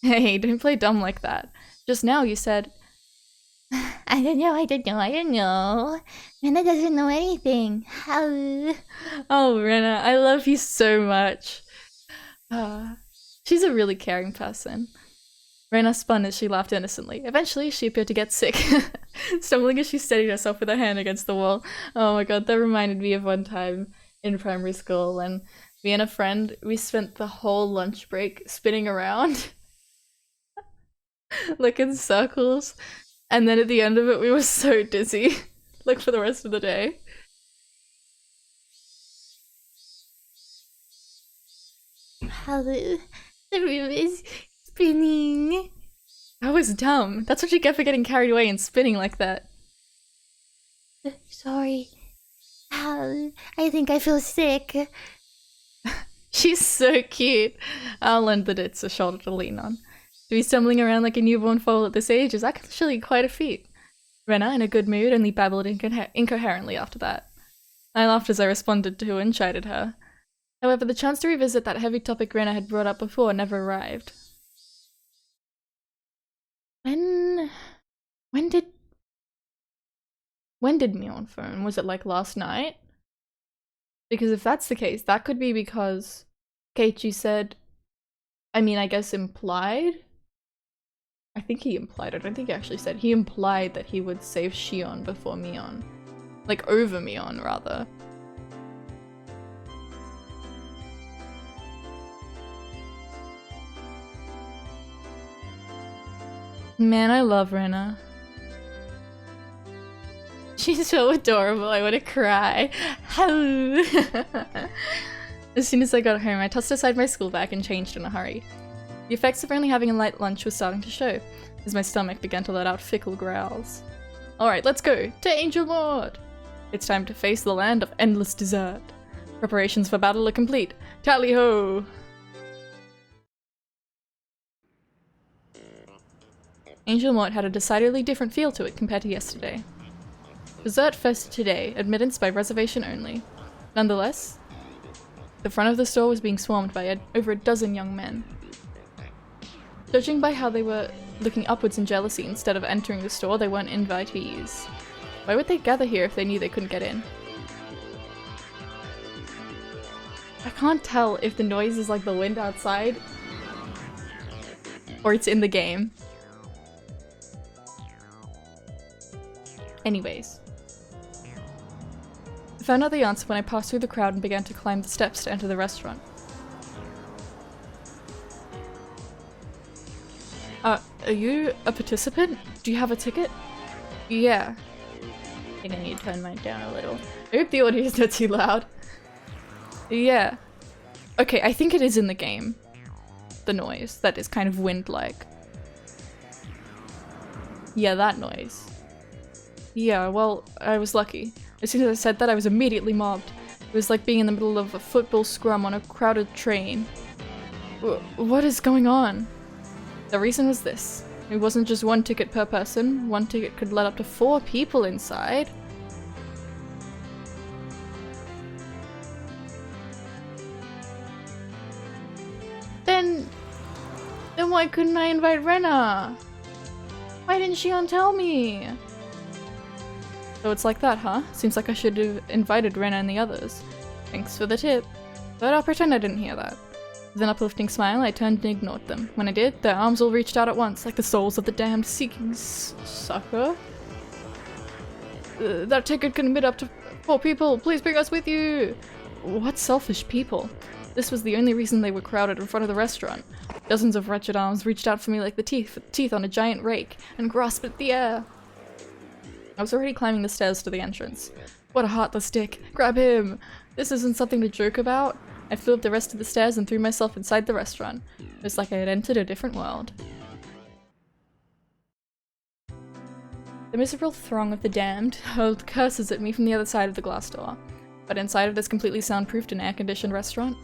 Hey, don't play dumb like that. Just now you said... I don't know. Rena doesn't know anything. How? Oh, Rena, I love you so much. She's a really caring person. Rena spun as she laughed innocently. Eventually, she appeared to get sick, stumbling as she steadied herself with her hand against the wall. Oh my god, that reminded me of one time in primary school when me and a friend, we spent the whole lunch break spinning around, like in circles, and then at the end of it we were so dizzy, like for the rest of the day. Hello, the room is spinning. That was dumb. That's what you get for getting carried away and spinning like that. Sorry. I think I feel sick. She's so cute. I'll lend that it's a shoulder to lean on. To be stumbling around like a newborn foal at this age is actually quite a feat. Rena, in a good mood, only babbled incoherently after that. I laughed as I responded to and chided her. However, the chance to revisit that heavy topic Rena had brought up before never arrived. When did Mion phone? Was it like last night? Because if that's the case, that could be because Keiichi said, I guess implied? I think he implied it. I don't think he actually said. He implied that he would save Shion before Mion. Like, over Mion, rather. Man, I love Rena. She's so adorable, I wanna cry. As soon as I got home, I tossed aside my school bag and changed in a hurry. The effects of only having a light lunch was starting to show, as my stomach began to let out fickle growls. Alright, let's go! To Angel Mort! It's time to face the land of endless dessert. Preparations for battle are complete. Tally-ho! Angel Mort had a decidedly different feel to it compared to yesterday. Dessert Fest today, admittance by reservation only. Nonetheless, the front of the store was being swarmed by over a dozen young men. Judging by how they were looking upwards in jealousy instead of entering the store, they weren't invitees. Why would they gather here if they knew they couldn't get in? I can't tell if the noise is like the wind outside or it's in the game. Anyways. I found out the answer when I passed through the crowd and began to climb the steps to enter the restaurant. Are you a participant? Do you have a ticket? Yeah. I think I need to turn mine down a little. I hope the audio is not too loud. Yeah. Okay, I think it is in the game. The noise. That is kind of wind-like. Yeah, that noise. Yeah, well, I was lucky. As soon as I said that, I was immediately mobbed. It was like being in the middle of a football scrum on a crowded train. What is going on? The reason was this. It wasn't just one ticket per person. One ticket could let up to 4 people inside. Then why couldn't I invite Rena? Why didn't Shion tell me? So it's like that, huh? Seems like I should have invited Rena and the others. Thanks for the tip. But I'll pretend I didn't hear that. With an uplifting smile, I turned and ignored them. When I did, their arms all reached out at once, like the souls of the damned seeking sucker. That ticket can admit up to 4 people. Please bring us with you. What selfish people. This was the only reason they were crowded in front of the restaurant. Dozens of wretched arms reached out for me like the teeth on a giant rake and grasped at the air. I was already climbing the stairs to the entrance. What a heartless dick. Grab him! This isn't something to joke about. I flew up the rest of the stairs and threw myself inside the restaurant. It was like I had entered a different world. The miserable throng of the damned hurled curses at me from the other side of the glass door. But inside of this completely soundproofed and air-conditioned restaurant,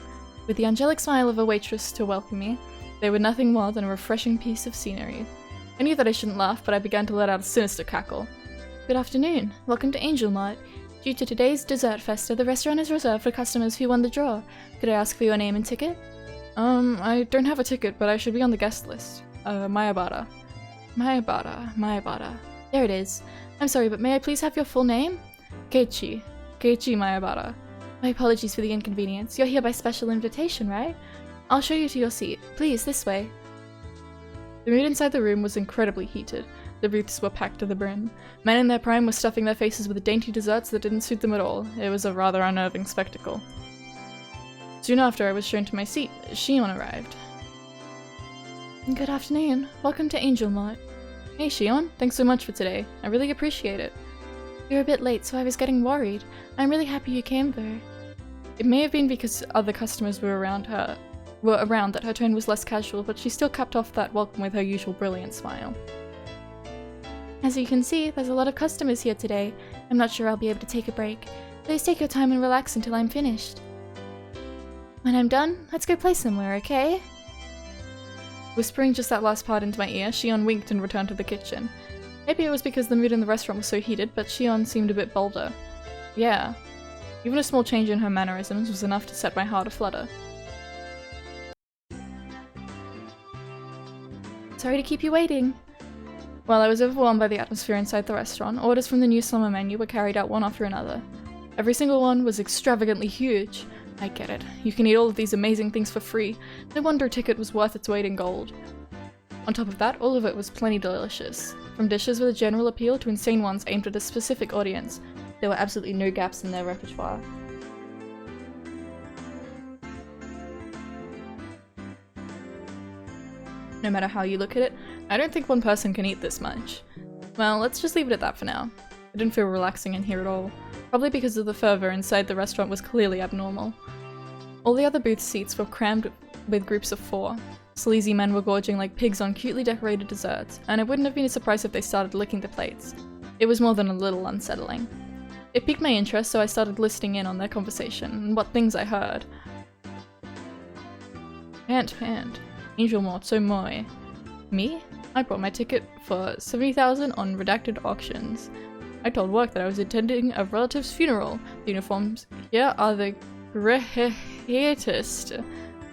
with the angelic smile of a waitress to welcome me, they were nothing more than a refreshing piece of scenery. I knew that I shouldn't laugh, but I began to let out a sinister cackle. Good afternoon. Welcome to Angel Mart. Due to today's dessert festa, the restaurant is reserved for customers who won the draw. Could I ask for your name and ticket? I don't have a ticket, but I should be on the guest list. Mayabara. Mayabara. There it is. I'm sorry, but may I please have your full name? Keiichi Mayabara. My apologies for the inconvenience. You're here by special invitation, right? I'll show you to your seat. Please, this way. The mood inside the room was incredibly heated. The booths were packed to the brim. Men in their prime were stuffing their faces with dainty desserts that didn't suit them at all. It was a rather unnerving spectacle. Soon after I was shown to my seat, Shion arrived. Good afternoon. Welcome to Angel Mart. Hey Shion, thanks so much for today. I really appreciate it. You're a bit late, so I was getting worried. I'm really happy you came though. It may have been because other customers were around that her tone was less casual, but she still capped off that welcome with her usual brilliant smile. As you can see, there's a lot of customers here today. I'm not sure I'll be able to take a break. Please take your time and relax until I'm finished. When I'm done, let's go play somewhere, okay? Whispering just that last part into my ear, Shion winked and returned to the kitchen. Maybe it was because the mood in the restaurant was so heated, but Shion seemed a bit bolder. Yeah. Even a small change in her mannerisms was enough to set my heart aflutter. Sorry to keep you waiting. While I was overwhelmed by the atmosphere inside the restaurant, orders from the new summer menu were carried out one after another. Every single one was extravagantly huge. I get it. You can eat all of these amazing things for free. No wonder a ticket was worth its weight in gold. On top of that, all of it was plenty delicious. From dishes with a general appeal to insane ones aimed at a specific audience. There were absolutely no gaps in their repertoire. No matter how you look at it, I don't think one person can eat this much. Well, let's just leave it at that for now. It didn't feel relaxing in here at all. Probably because of the fervor inside the restaurant was clearly abnormal. All the other booth seats were crammed with groups of 4. Sleazy men were gorging like pigs on cutely decorated desserts, and it wouldn't have been a surprise if they started licking the plates. It was more than a little unsettling. It piqued my interest, so I started listening in on their conversation, and what things I heard. Pant. Angel Mart so moi. Me? I bought my ticket for 70,000 on redacted auctions. I told work that I was attending a relative's funeral. The uniforms here are the greatest.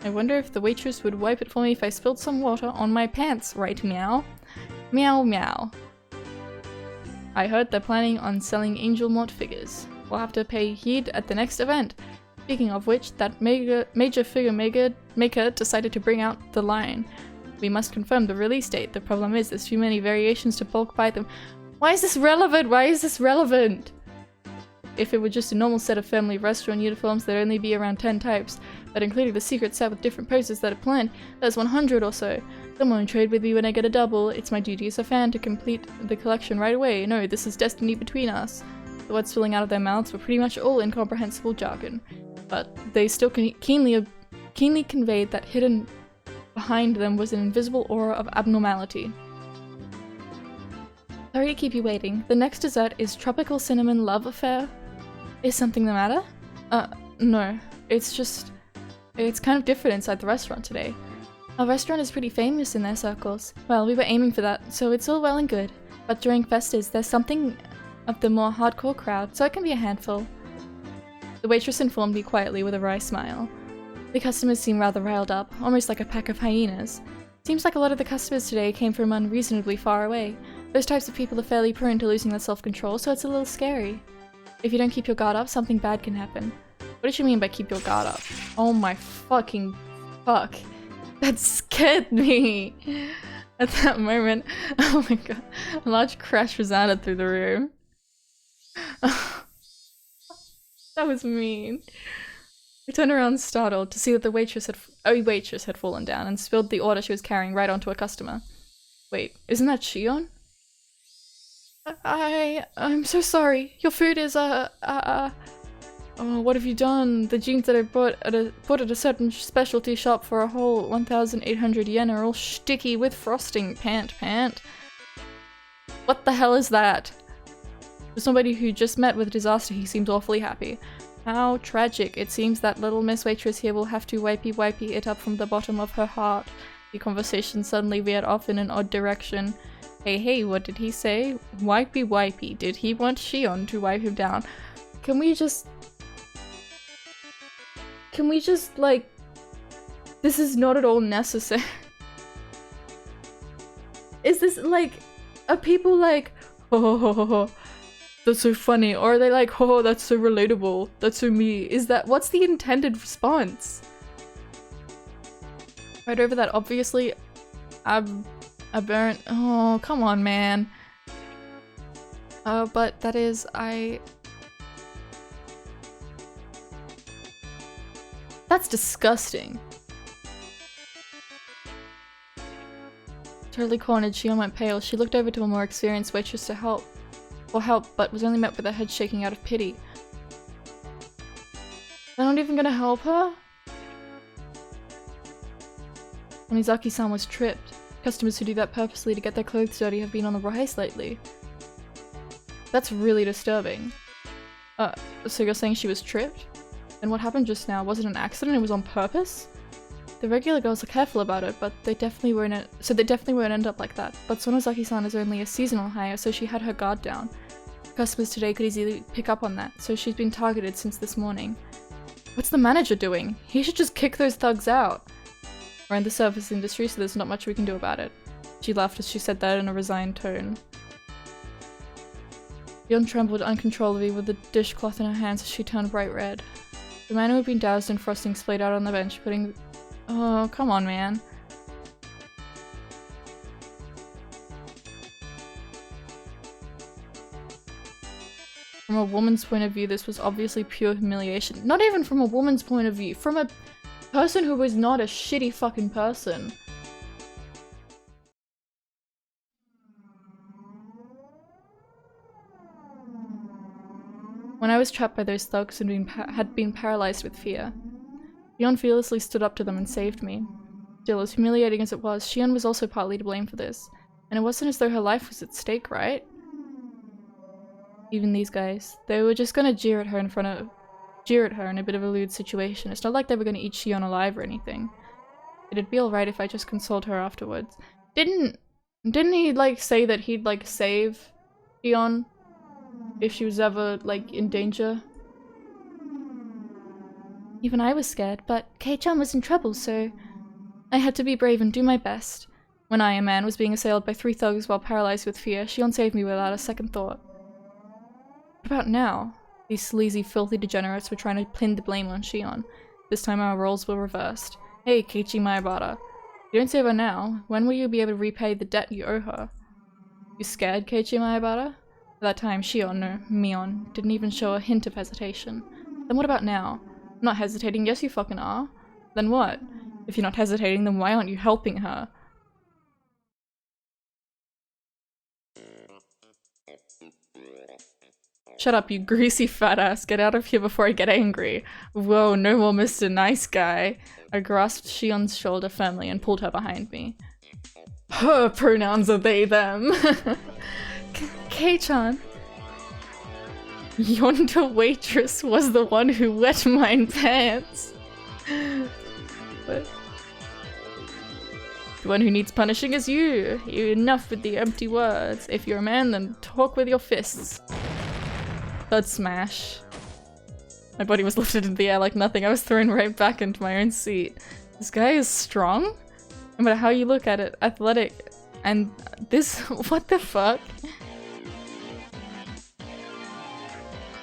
I wonder if the waitress would wipe it for me if I spilled some water on my pants, right meow? Meow meow. I heard they're planning on selling Angel Mart figures. We'll have to pay heed at the next event. Speaking of which, that major figure maker decided to bring out the line. We must confirm the release date. The problem is there's too many variations to bulk buy them. Why is this relevant? Why is this relevant? If it were just a normal set of family restaurant uniforms, there'd only be around 10 types, but including the secret set with different poses that are planned, there's 100 or so. Someone won't trade with me when I get a double. It's my duty as a fan to complete the collection right away. No, this is destiny between us. The words spilling out of their mouths were pretty much all incomprehensible jargon, but they still keenly conveyed that hidden behind them was an invisible aura of abnormality. Sorry to keep you waiting. The next dessert is Tropical Cinnamon Love Affair. Is something the matter? No. It's kind of different inside the restaurant today. Our restaurant is pretty famous in their circles. Well, we were aiming for that, so it's all well and good. But during festas, there's something of the more hardcore crowd, so it can be a handful. The waitress informed me quietly with a wry smile. The customers seem rather riled up, almost like a pack of hyenas. Seems like a lot of the customers today came from unreasonably far away. Those types of people are fairly prone to losing their self-control, so it's a little scary. If you don't keep your guard up, something bad can happen. What did you mean by keep your guard up? Oh my fucking fuck. That scared me! At that moment, oh my god, a large crash resounded through the room. That was mean. I turned around startled to see that a waitress had fallen down and spilled the order she was carrying right onto a customer. Wait, isn't that Shion? I'm so sorry. Your food is, oh, what have you done? The jeans that I bought at a certain specialty shop for a whole 1,800 yen are all sticky with frosting. Pant. What the hell is that? For somebody who just met with disaster, he seems awfully happy. How tragic. It seems that little Miss Waitress here will have to wipey it up from the bottom of her heart. The conversation suddenly veered off in an odd direction. Hey, what did he say? Wipey. Did he want Shion to wipe him down? Can we just, like, this is not at all necessary. Is this, like, are people like, oh, that's so funny, or are they like, oh, that's so relatable, that's so me? What's the intended response? Right over that, obviously, aberrant. Oh, come on, man. But that is, that's disgusting. Totally cornered, Shion went pale. She looked over to a more experienced waitress to help, but was only met with her head shaking out of pity. They're not even gonna help her? Onizaki-san was tripped. Customers who do that purposely to get their clothes dirty have been on the rise lately. That's really disturbing. So you're saying she was tripped? Then what happened just now? Was it an accident? It was on purpose? The regular girls are careful about it, but they definitely won't end up like that. But Sonozaki-san is only a seasonal hire, so she had her guard down. Customers today could easily pick up on that, so she's been targeted since this morning. What's the manager doing? He should just kick those thugs out. We're in the service industry, so there's not much we can do about it. She laughed as she said that in a resigned tone. Yon trembled uncontrollably with the dishcloth in her hands as she turned bright red. The man who had been doused in frosting splayed out on the bench, putting— Oh, come on, man. From a woman's point of view, this was obviously pure humiliation. Not even from a woman's point of view, from a person who was not a shitty fucking person. When I was trapped by those thugs and had been paralyzed with fear, Shion fearlessly stood up to them and saved me. Still, as humiliating as it was, Shion was also partly to blame for this. And it wasn't as though her life was at stake, right? Even these guys. They were just gonna jeer at her in a bit of a lewd situation. It's not like they were gonna eat Shion alive or anything. It'd be alright if I just consoled her afterwards. Didn't he, like, say that he'd, like, save Shion if she was ever, like, in danger? Even I was scared, but Kei-chan was in trouble, so I had to be brave and do my best. When I, a man, was being assailed by 3 thugs while paralyzed with fear, Shion saved me without a second thought. What about now? These sleazy, filthy degenerates were trying to pin the blame on Shion. This time our roles were reversed. Hey, Keiichi Maebara. If you don't save her now, when will you be able to repay the debt you owe her? You scared, Keiichi Maebara? At that time, Shion, or Mion, didn't even show a hint of hesitation. Then what about now? I'm not hesitating. Yes, you fucking are. Then what? If you're not hesitating, then why aren't you helping her? Shut up, you greasy fat ass. Get out of here before I get angry. Whoa, no more Mr. Nice Guy. I grasped Shion's shoulder firmly and pulled her behind me. Her pronouns are they, them. Kei-chan. Yonder waitress was the one who wet mine pants. What? The one who needs punishing is you. Enough with the empty words. If you're a man, then talk with your fists. Thud smash. My body was lifted into the air like nothing. I was thrown right back into my own seat. This guy is strong? No matter how you look at it, athletic. And this— what the fuck?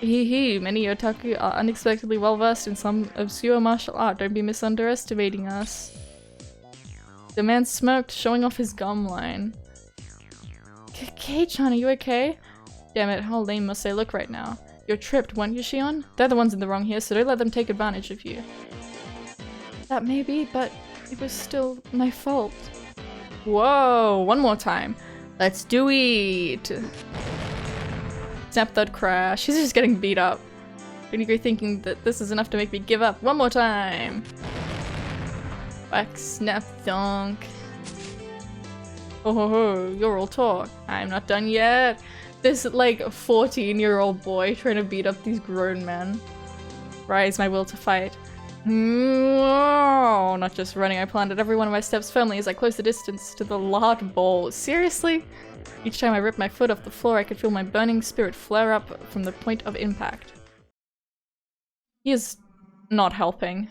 Many otaku are unexpectedly well versed in some obscure martial art. Don't be misunderestimating us. The man smirked, showing off his gum line. Kei-chan, are you okay? Damn it, how lame must I look right now? You're tripped, weren't you, Shion? They're the ones in the wrong here, so don't let them take advantage of you. That may be, but it was still my fault. Whoa, one more time. Let's do it! Snap, thud, crash. She's just getting beat up. Rinigre thinking that this is enough to make me give up. One more time! Whack, snap, thunk. Oh, you're all talk. I'm not done yet. This, like, 14-year-old boy trying to beat up these grown men. Rise my will to fight. No, not just running, I planted every one of my steps firmly as I closed the distance to the large bowl. Seriously? Each time I ripped my foot off the floor, I could feel my burning spirit flare up from the point of impact. He is not helping.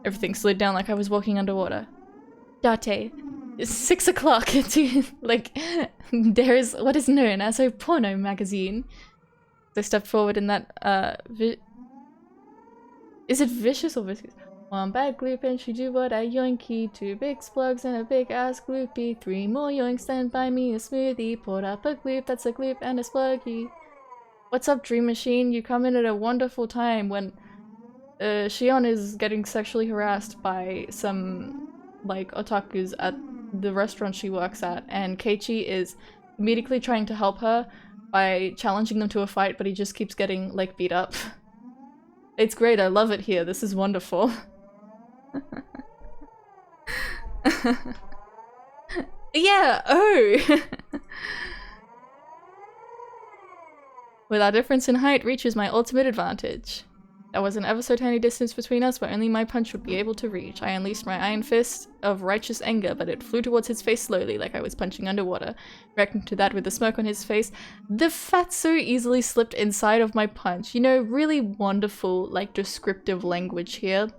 Everything slid down like I was walking underwater. Date. It's 6 o'clock. Like, there is what is known as a porno magazine. So I stepped forward in that, is it vicious or viscous? One bad gloop and she do what I yoinky. 2 big splugs and a big ass gloopy. 3 more yoinks, then buy me a smoothie. Poured up a gloop, that's a gloop and a spluggy. What's up, Dream Machine? You come in at a wonderful time when Shion is getting sexually harassed by some, like, otakus at the restaurant she works at, and Keiichi is immediately trying to help her by challenging them to a fight, but he just keeps getting, like, beat up. It's great, I love it here, this is wonderful. Yeah, oh! With our difference in height reaches my ultimate advantage. There was an ever so tiny distance between us where only my punch would be able to reach. I unleashed my iron fist of righteous anger, but it flew towards his face slowly, like I was punching underwater. Reacting to that with the smoke on his face, the fat so easily slipped inside of my punch. You know, really wonderful, like, descriptive language here.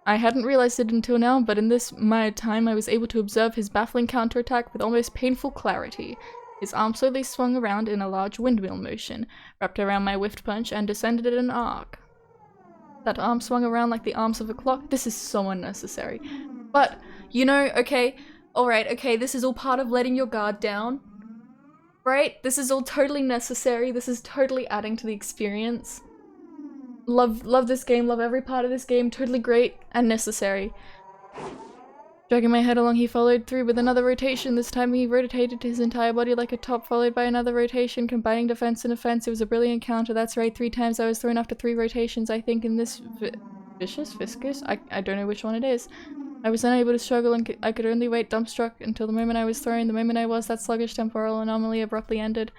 I hadn't realized it until now, but in this my time I was able to observe his baffling counterattack with almost painful clarity. His arm slowly swung around in a large windmill motion, wrapped around my whiffed punch, and descended in an arc. That arm swung around like the arms of a clock. This is so unnecessary. But, you know, okay, alright, okay, this is all part of letting your guard down. Right? This is all totally necessary. This is totally adding to the experience. Love this game, love every part of this game, totally great and necessary. Dragging my head along, he followed through with another rotation. This time he rotated his entire body like a top, followed by another rotation, combining defense and offense. It was a brilliant counter. That's right, 3 times I was thrown after 3 rotations, I think, in this vicious? Viscous? I don't know which one it is. I was unable to struggle and I could only wait dumbstruck until the moment I was thrown. The moment I was, that sluggish temporal anomaly abruptly ended.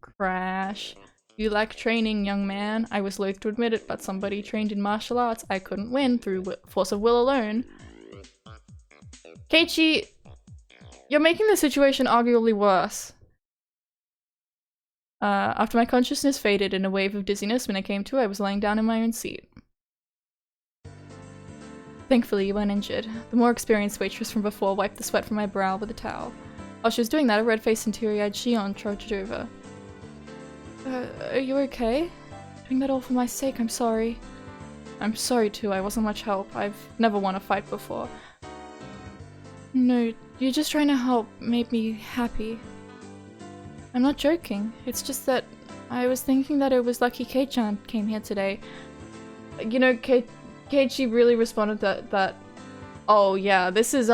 Crash. You lack training, young man. I was loath to admit it, but somebody trained in martial arts I couldn't win through force of will alone. Keiichi, you're making the situation arguably worse. After my consciousness faded in a wave of dizziness, when I came to, I was lying down in my own seat. Thankfully, you weren't injured. The more experienced waitress from before wiped the sweat from my brow with a towel. While she was doing that, a red-faced and teary-eyed Shion trudged over. Are you okay? Doing that all for my sake, I'm sorry. I'm sorry too, I wasn't much help. I've never won a fight before. No, you're just trying to help make me happy. I'm not joking. It's just that I was thinking that it was lucky Kei-chan came here today. You know, Keiichi really responded that oh yeah, this is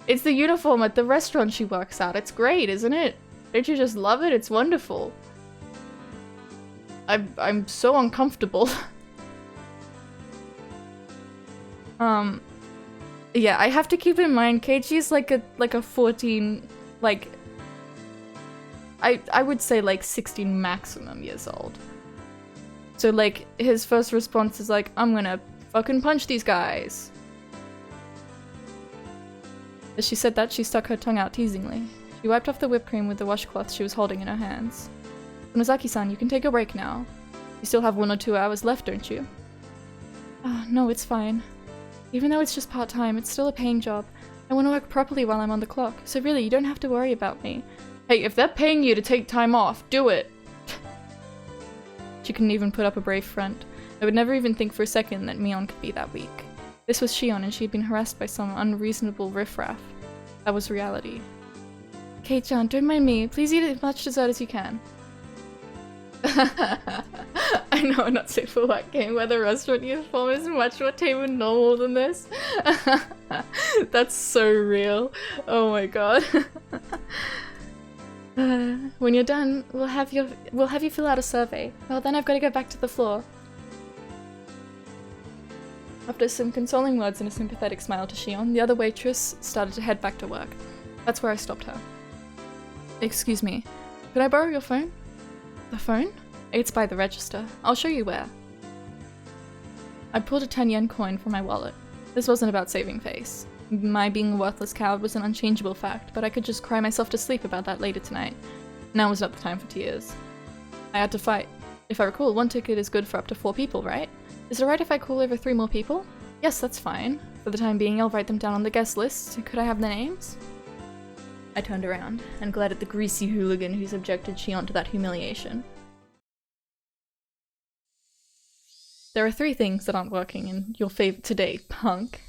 it's the uniform at the restaurant she works at. It's great, isn't it? Don't you just love it? It's wonderful. I'm so uncomfortable. Yeah, I have to keep in mind Keiichi's like a 14, like I would say like 16 maximum years old. So like his first response is like, I'm gonna fucking punch these guys. As she said that, she stuck her tongue out teasingly. She wiped off the whipped cream with the washcloth she was holding in her hands. Nozaki-san, you can take a break now. You still have 1 or 2 hours left, don't you? No, it's fine. Even though it's just part-time, it's still a paying job. I want to work properly while I'm on the clock, so really, you don't have to worry about me. Hey, if they're paying you to take time off, do it! She couldn't even put up a brave front. I would never even think for a second that Mion could be that weak. This was Shion, and she'd been harassed by some unreasonable riffraff. That was reality. Kei-chan, don't mind me. Please eat as much dessert as you can. I know I'm not safe for work game where the restaurant uniform is much more tame and normal than this. That's so real. Oh my god. When you're done, we'll have you fill out a survey. Well, then I've got to go back to the floor. After some consoling words and a sympathetic smile to Shion, the other waitress started to head back to work. That's where I stopped her. Excuse me, could I borrow your phone? The phone? It's by the register. I'll show you where. I pulled a 10-yen coin from my wallet. This wasn't about saving face. My being a worthless coward was an unchangeable fact, but I could just cry myself to sleep about that later tonight. Now was not the time for tears. I had to fight. If I recall, one ticket is good for up to 4 people, right? Is it right if I call over 3 more people? Yes, that's fine. For the time being, I'll write them down on the guest list. Could I have their names? I turned around and glared at the greasy hooligan who subjected Shion to that humiliation. There are 3 things that aren't working in your favor today, punk.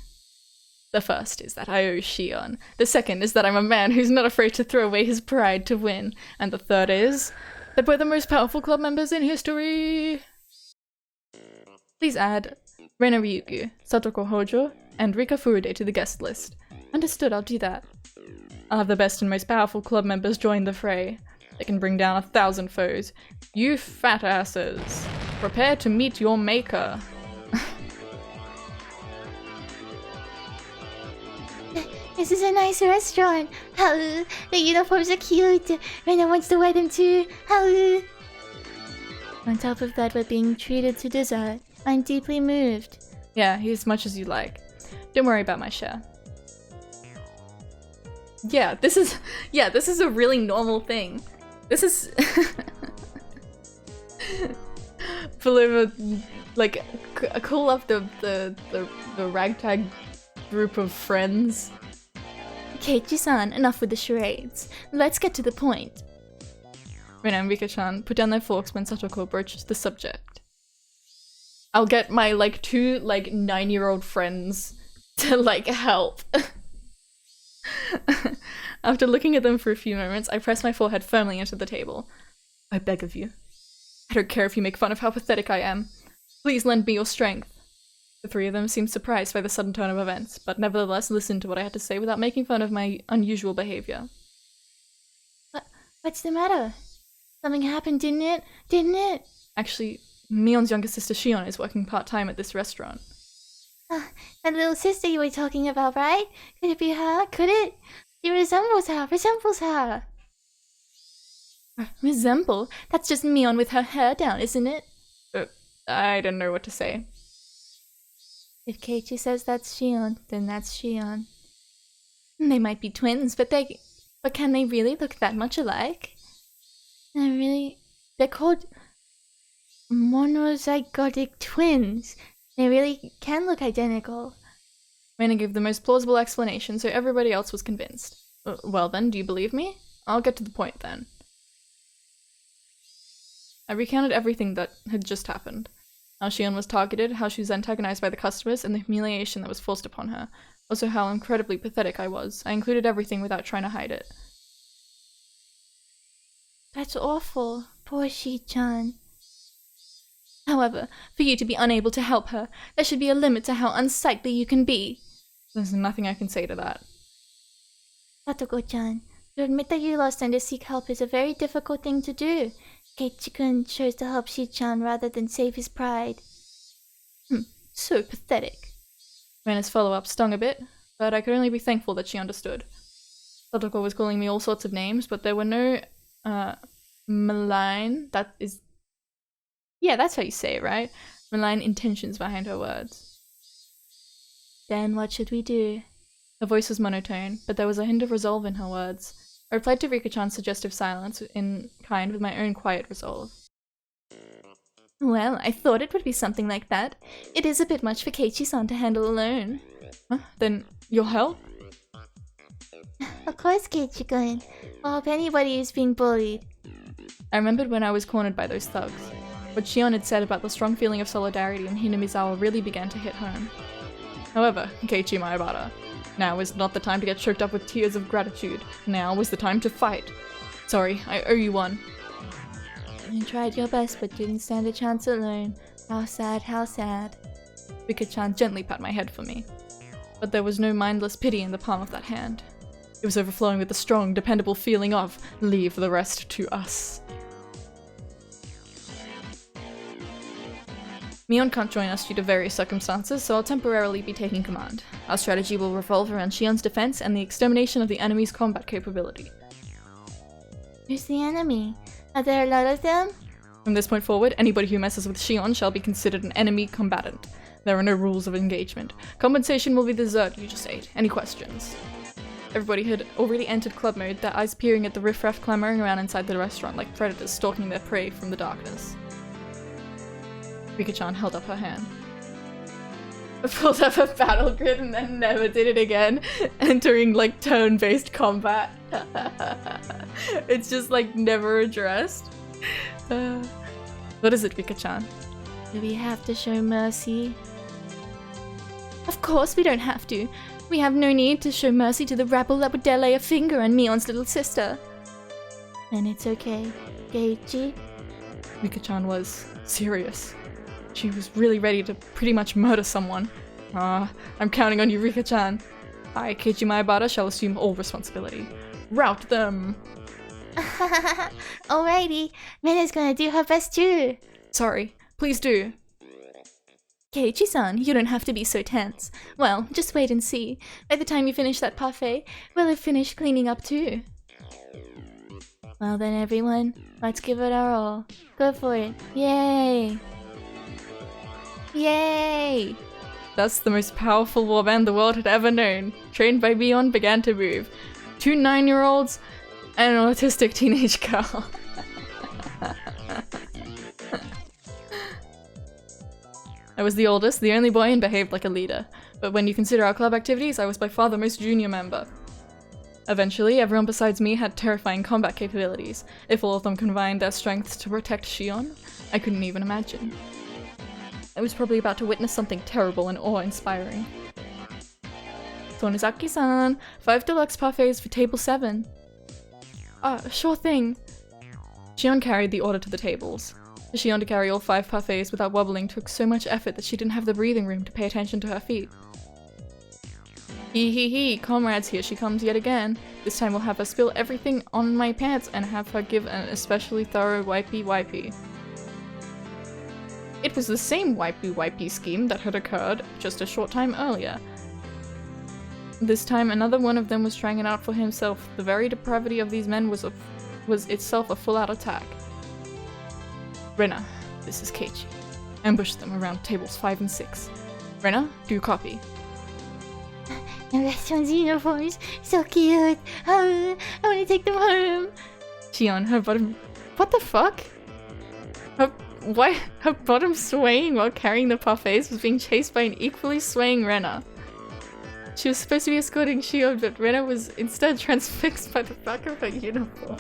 The first is that I owe Shion. The second is that I'm a man who's not afraid to throw away his pride to win. And the third is that we're the most powerful club members in history. Please add Reina Ryugu, Satoko Hojo, and Rika Furude to the guest list. Understood, I'll do that. I'll have the best and most powerful club members join the fray. They can bring down 1,000 foes. You fat asses, prepare to meet your maker. This is a nice restaurant. The uniforms are cute. Rena wants to wear them too. On top of that, we're being treated to dessert. I'm deeply moved. Yeah, eat as much as you like. Don't worry about my share. Yeah, this is a really normal thing. This is Paloma, like, call up the ragtag group of friends. Keiichi-san, enough with the charades. Let's get to the point. Rena and Rika-chan put down their forks when Satoko broached the subject. I'll get my, 2, 9-year-old friends to, help. After looking at them for a few moments, I pressed my forehead firmly into the table. I beg of you. I don't care if you make fun of how pathetic I am. Please lend me your strength. The 3 of them seemed surprised by the sudden turn of events, but nevertheless listened to what I had to say without making fun of my unusual behavior. What's the matter? Something happened, didn't it? Didn't it? Actually, Mion's younger sister Shion is working part-time at this restaurant. That little sister you were talking about, right? Could it be her? Could it? She resembles her. Resemble? That's just Mion with her hair down, isn't it? I don't know what to say. If Keiichi says that's Shion, then that's Shion. They might be twins, but can they really look that much alike? They're called monozygotic twins. They really can look identical. Reina gave the most plausible explanation, so everybody else was convinced. Well then, do you believe me? I'll get to the point then. I recounted everything that had just happened. How Shion was targeted, how she was antagonized by the customers, and the humiliation that was forced upon her. Also how incredibly pathetic I was. I included everything without trying to hide it. That's awful. Poor Shi-chan. However, for you to be unable to help her, there should be a limit to how unsightly you can be. There's nothing I can say to that. Satoko-chan, to admit that you lost and to seek help is a very difficult thing to do. Keiichi-kun chose to help Shi-chan rather than save his pride. So pathetic. Rena's follow-up stung a bit, but I could only be thankful that she understood. Satoko was calling me all sorts of names, but there were no, malign, yeah, that's how you say it, right? Malign intentions behind her words. Then what should we do? Her voice was monotone, but there was a hint of resolve in her words. I replied to Rika-chan's suggestive silence in kind with my own quiet resolve. Well, I thought it would be something like that. It is a bit much for Keiichi-san to handle alone. Huh? Then you'll help? Of course, Keiichi-kun. Well, if anybody is being bullied. I remembered when I was cornered by those thugs. What Shion had said about the strong feeling of solidarity in Hinamizawa really began to hit home. However, Keiichi Maebara, now is not the time to get choked up with tears of gratitude. Now is the time to fight. Sorry, I owe you one. You tried your best, but didn't stand a chance alone. How sad, how sad. Rika-chan gently pat my head for me. But there was no mindless pity in the palm of that hand. It was overflowing with the strong, dependable feeling of, leave the rest to us. Mion can't join us due to various circumstances, so I'll temporarily be taking command. Our strategy will revolve around Shion's defense and the extermination of the enemy's combat capability. Who's the enemy? Are there a lot of them? From this point forward, anybody who messes with Shion shall be considered an enemy combatant. There are no rules of engagement. Compensation will be the dessert you just ate. Any questions? Everybody had already entered club mode, their eyes peering at the riffraff clamoring around inside the restaurant like predators stalking their prey from the darkness. Rika-chan held up her hand. Pulled up a battle grid and then never did it again, entering like turn-based combat. It's just like never addressed. What is it, Rika-chan? Do we have to show mercy? Of course we don't have to. We have no need to show mercy to the rabble that would dare lay a finger on Mion's little sister. Then it's okay. Geichi? Rika-chan was serious. She was really ready to pretty much murder someone. I'm counting on you, Rika-chan. I, Keiichi Maebara, shall assume all responsibility. Rout them! Alrighty, Rena's gonna do her best too. Sorry, please do. Keiichi-san, you don't have to be so tense. Well, just wait and see. By the time you finish that parfait, we'll have finished cleaning up too. Well then everyone, let's give it our all. Go for it. Yay! Yay! Thus, the most powerful warband the world had ever known, trained by Mion, began to move. 2 9-year-olds and an autistic teenage girl. I was the oldest, the only boy, and behaved like a leader. But when you consider our club activities, I was by far the most junior member. Eventually, everyone besides me had terrifying combat capabilities. If all of them combined their strengths to protect Shion, I couldn't even imagine. I was probably about to witness something terrible and awe-inspiring. Tonizaki-san, 5 deluxe parfaits for table 7. Sure thing. Shion carried the order to the tables. For Shion to carry all 5 parfaits without wobbling took so much effort that she didn't have the breathing room to pay attention to her feet. Hee, comrades, here she comes yet again. This time we'll have her spill everything on my pants and have her give an especially thorough wipey. It was the same wipey scheme that had occurred just a short time earlier. This time another one of them was trying it out for himself. The very depravity of these men was itself a full-out attack. Rena, this is Keiichi. Ambush them around tables 5 and 6. Rena, do copy. The restaurant's uniforms, so cute. I want to take them home. Shion, her bottom... What the fuck? Her bottom swaying while carrying the parfaits was being chased by an equally swaying Rena. She was supposed to be escorting Shion, but Rena was instead transfixed by the back of her uniform.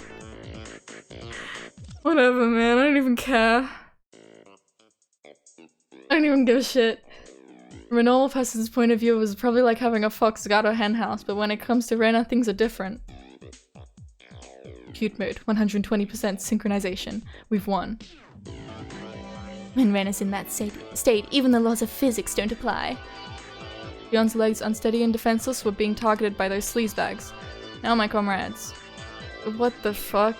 Whatever, man, I don't even care. I don't even give a shit. From a normal person's point of view, it was probably like having a fox gato hen house, but when it comes to Rena, things are different. Cute mode, 120% synchronization. We've won. When Rena's in that state, even the laws of physics don't apply. Shion's legs, unsteady and defenseless, were being targeted by those sleazebags. Now my comrades. What the fuck?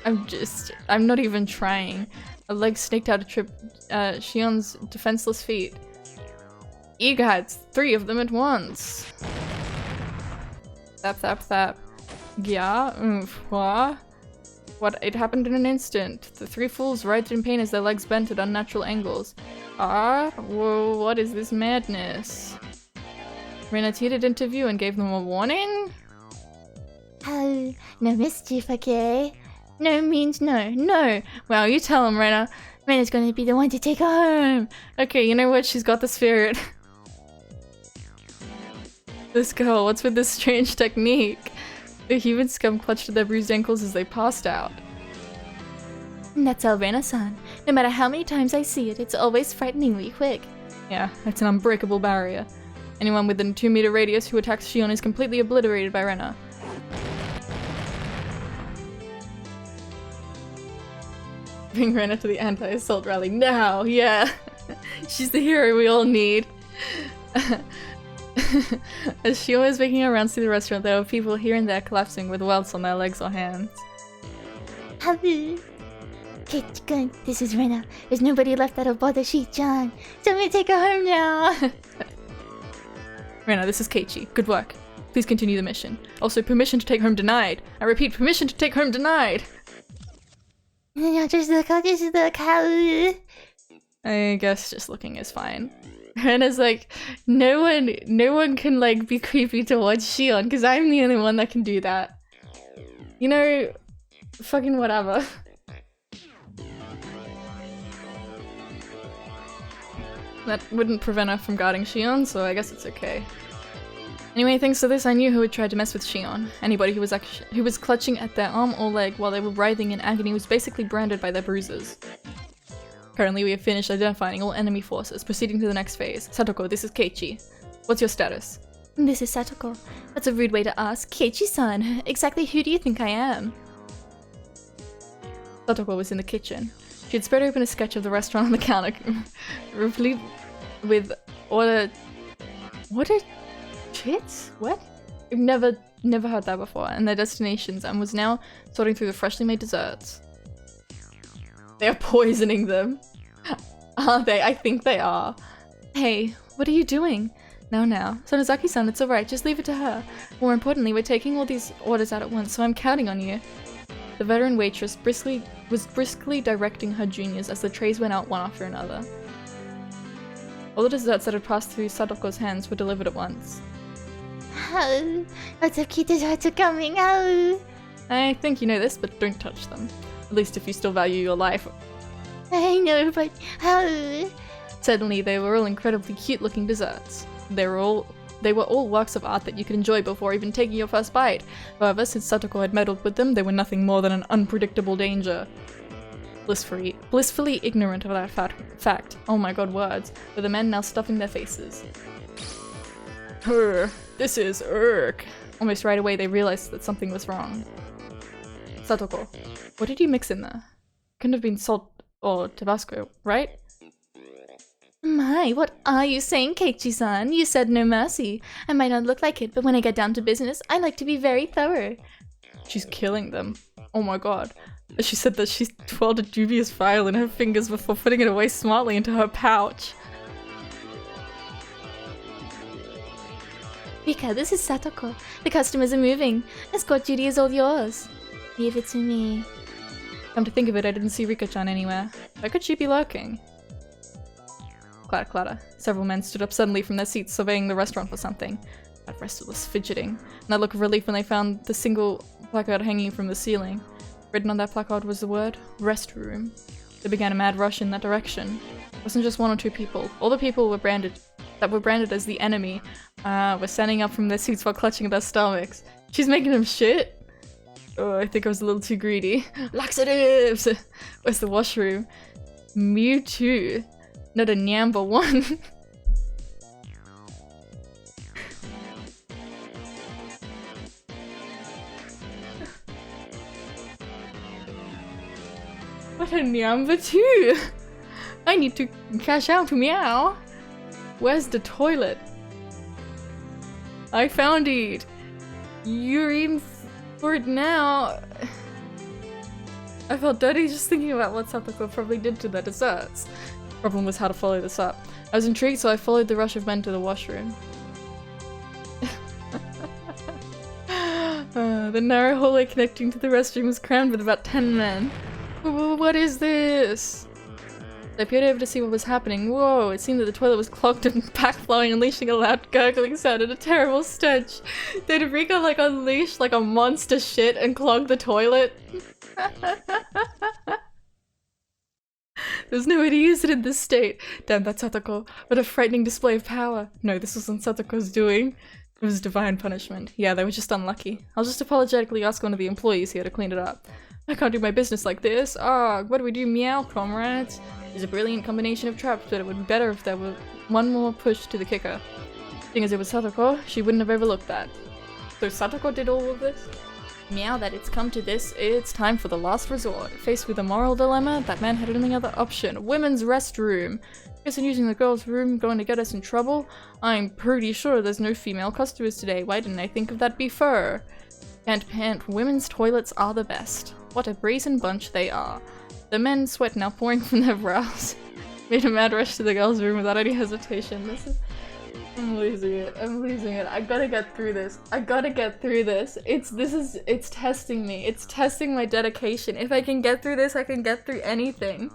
I'm not even trying. A leg snaked out to trip Shion's defenseless feet. Egads, 3 of them at once. Thap, thap, thap. Yeah, what? It happened in an instant. The 3 fools writhed in pain as their legs bent at unnatural angles. Whoa, what is this madness? Rena teetered into view and gave them a warning? Oh, no mischief, okay? No means no. No! Wow, you tell him, Rena. Rena's gonna be the one to take her home. Okay, you know what? She's got the spirit. This girl, what's with this strange technique? The human scum clutched at their bruised ankles as they passed out. That's all Rena-san. No matter how many times I see it, it's always frighteningly quick. Yeah, it's an unbreakable barrier. Anyone within a 2-meter radius who attacks Shion is completely obliterated by Rena. Bring Rena to the anti-assault rally now, yeah! She's the hero we all need. As Shion was making her rounds through the restaurant, there were people here and there collapsing with welts on their legs or hands. Habu. Keiichi-kun, this is Rena. There's nobody left that'll bother Shi-chan. Tell me to take her home now. Rena, this is Keiichi. Good work. Please continue the mission. Also, permission to take home denied. I repeat, permission to take home denied. Just look how... I guess just looking is fine. Rena's like, no one can like be creepy towards Shion because I'm the only one that can do that. You know, fucking whatever. That wouldn't prevent her from guarding Shion, so I guess it's okay. Anyway, thanks to this, I knew who had tried to mess with Shion. Anybody who was clutching at their arm or leg while they were writhing in agony was basically branded by their bruises. Currently, we have finished identifying all enemy forces, proceeding to the next phase. Satoko, this is Keiichi. What's your status? This is Satoko. That's a rude way to ask. Keiichi-san, exactly who do you think I am? Satoko was in the kitchen. She had spread open a sketch of the restaurant on the counter, replete with order chits? What? I've never heard that before, and their destinations, and was now sorting through the freshly made desserts. They are poisoning them. Are they? I think they are. Hey, what are you doing? Now. Sonozaki-san, it's alright, just leave it to her. More importantly, we're taking all these orders out at once, so I'm counting on you. The veteran waitress was briskly directing her juniors as the trays went out one after another. All the desserts that had passed through Satoko's hands were delivered at once. Oh, lots of key desserts are coming. Oh. I think you know this, but don't touch them. At least if you still value your life. I know, but oh. Suddenly, they were all incredibly cute-looking desserts. They were all works of art that you could enjoy before even taking your first bite. However, since Satoko had meddled with them, they were nothing more than an unpredictable danger. Blissfully ignorant of that fact, oh my god, words, were the men now stuffing their faces. This is irk. Almost right away, they realized that something was wrong. Satoko, what did you mix in there? Couldn't have been salt or Tabasco, right? My, what are you saying, Keiichi-san? You said no mercy. I might not look like it, but when I get down to business, I like to be very thorough. She's killing them. Oh my god. She said that she twirled a dubious file in her fingers before putting it away smartly into her pouch. Rika, this is Satoko. The customers are moving. Escort duty is all yours. Leave it to me. Come to think of it, I didn't see Rika-chan anywhere. Where could she be lurking? Clatter clatter. Several men stood up suddenly from their seats, surveying the restaurant for something. That restless fidgeting, and that look of relief when they found the single placard hanging from the ceiling. Written on that placard was the word, restroom. They began a mad rush in that direction. It wasn't just one or two people. All the people were branded as the enemy, were standing up from their seats while clutching at their stomachs. She's making them shit? Oh, I think I was a little too greedy. Laxatives! Where's the washroom? Mewtwo. Not a Nyamba one. What a Nyamba 2! I need to cash out to Meow. Where's the toilet? I found it. You're in for it now. I felt dirty just thinking about what Satoko probably did to their desserts. Problem was how to follow this up. I was intrigued, so I followed the rush of men to the washroom. The narrow hallway connecting to the restroom was crammed with about 10 men. What is this? I peered over to see what was happening. Whoa, it seemed that the toilet was clogged and backflowing, unleashing a loud gurgling sound and a terrible stench. Did Rika like unleash like a monster shit and clog the toilet? There's no way to use it in this state. Damn that Satoko. What a frightening display of power. No, this wasn't Satoko's doing. It was divine punishment. Yeah, they were just unlucky. I'll just apologetically ask one of the employees here to clean it up. I can't do my business like this. Ah, what do we do, meow, comrades? It's a brilliant combination of traps, but it would be better if there were one more push to the kicker. Seeing as it was Satoko, she wouldn't have overlooked that. So Satoko did all of this? Now that it's come to this, it's time for the last resort. Faced with a moral dilemma, that man had only other option. Women's restroom. Guess I'm using the girls' room going to get us in trouble? I'm pretty sure there's no female customers today. Why didn't I think of that before? Pant, women's toilets are the best. What a brazen bunch they are. The men, sweat now pouring from their brows, made a mad rush to the girls' room without any hesitation. I'm losing it. I'm losing it. I gotta get through this. I gotta get through this. It's testing me. It's testing my dedication. If I can get through this, I can get through anything.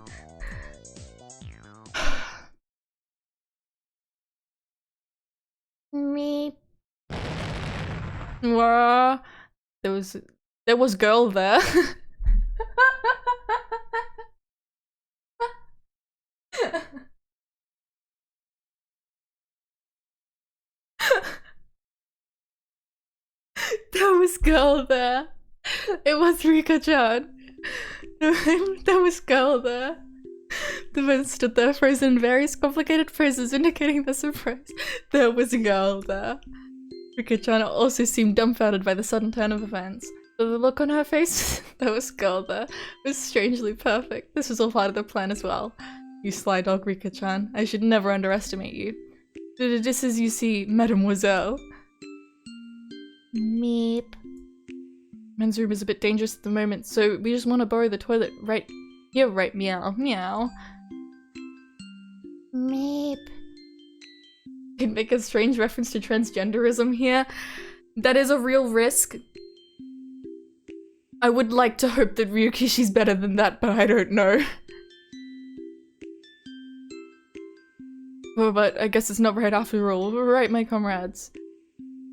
Me. There was girl there. There was girl there. It was Rika-chan. There was girl there. The men stood there, frozen in various complicated phrases indicating their surprise. There was a girl there. Rika-chan also seemed dumbfounded by the sudden turn of events. But the look on her face, there was a girl there, was strangely perfect. This was all part of the plan as well. You sly dog, Rika-chan. I should never underestimate you. Just as you see, mademoiselle. Meep. Men's room is a bit dangerous at the moment, so we just want to borrow the toilet right here, right? Meow, meow. Meep. Could make a strange reference to transgenderism here. That is a real risk. I would like to hope that Ryukishi's better than that, but I don't know. Oh, but I guess it's not right after all. Right, my comrades.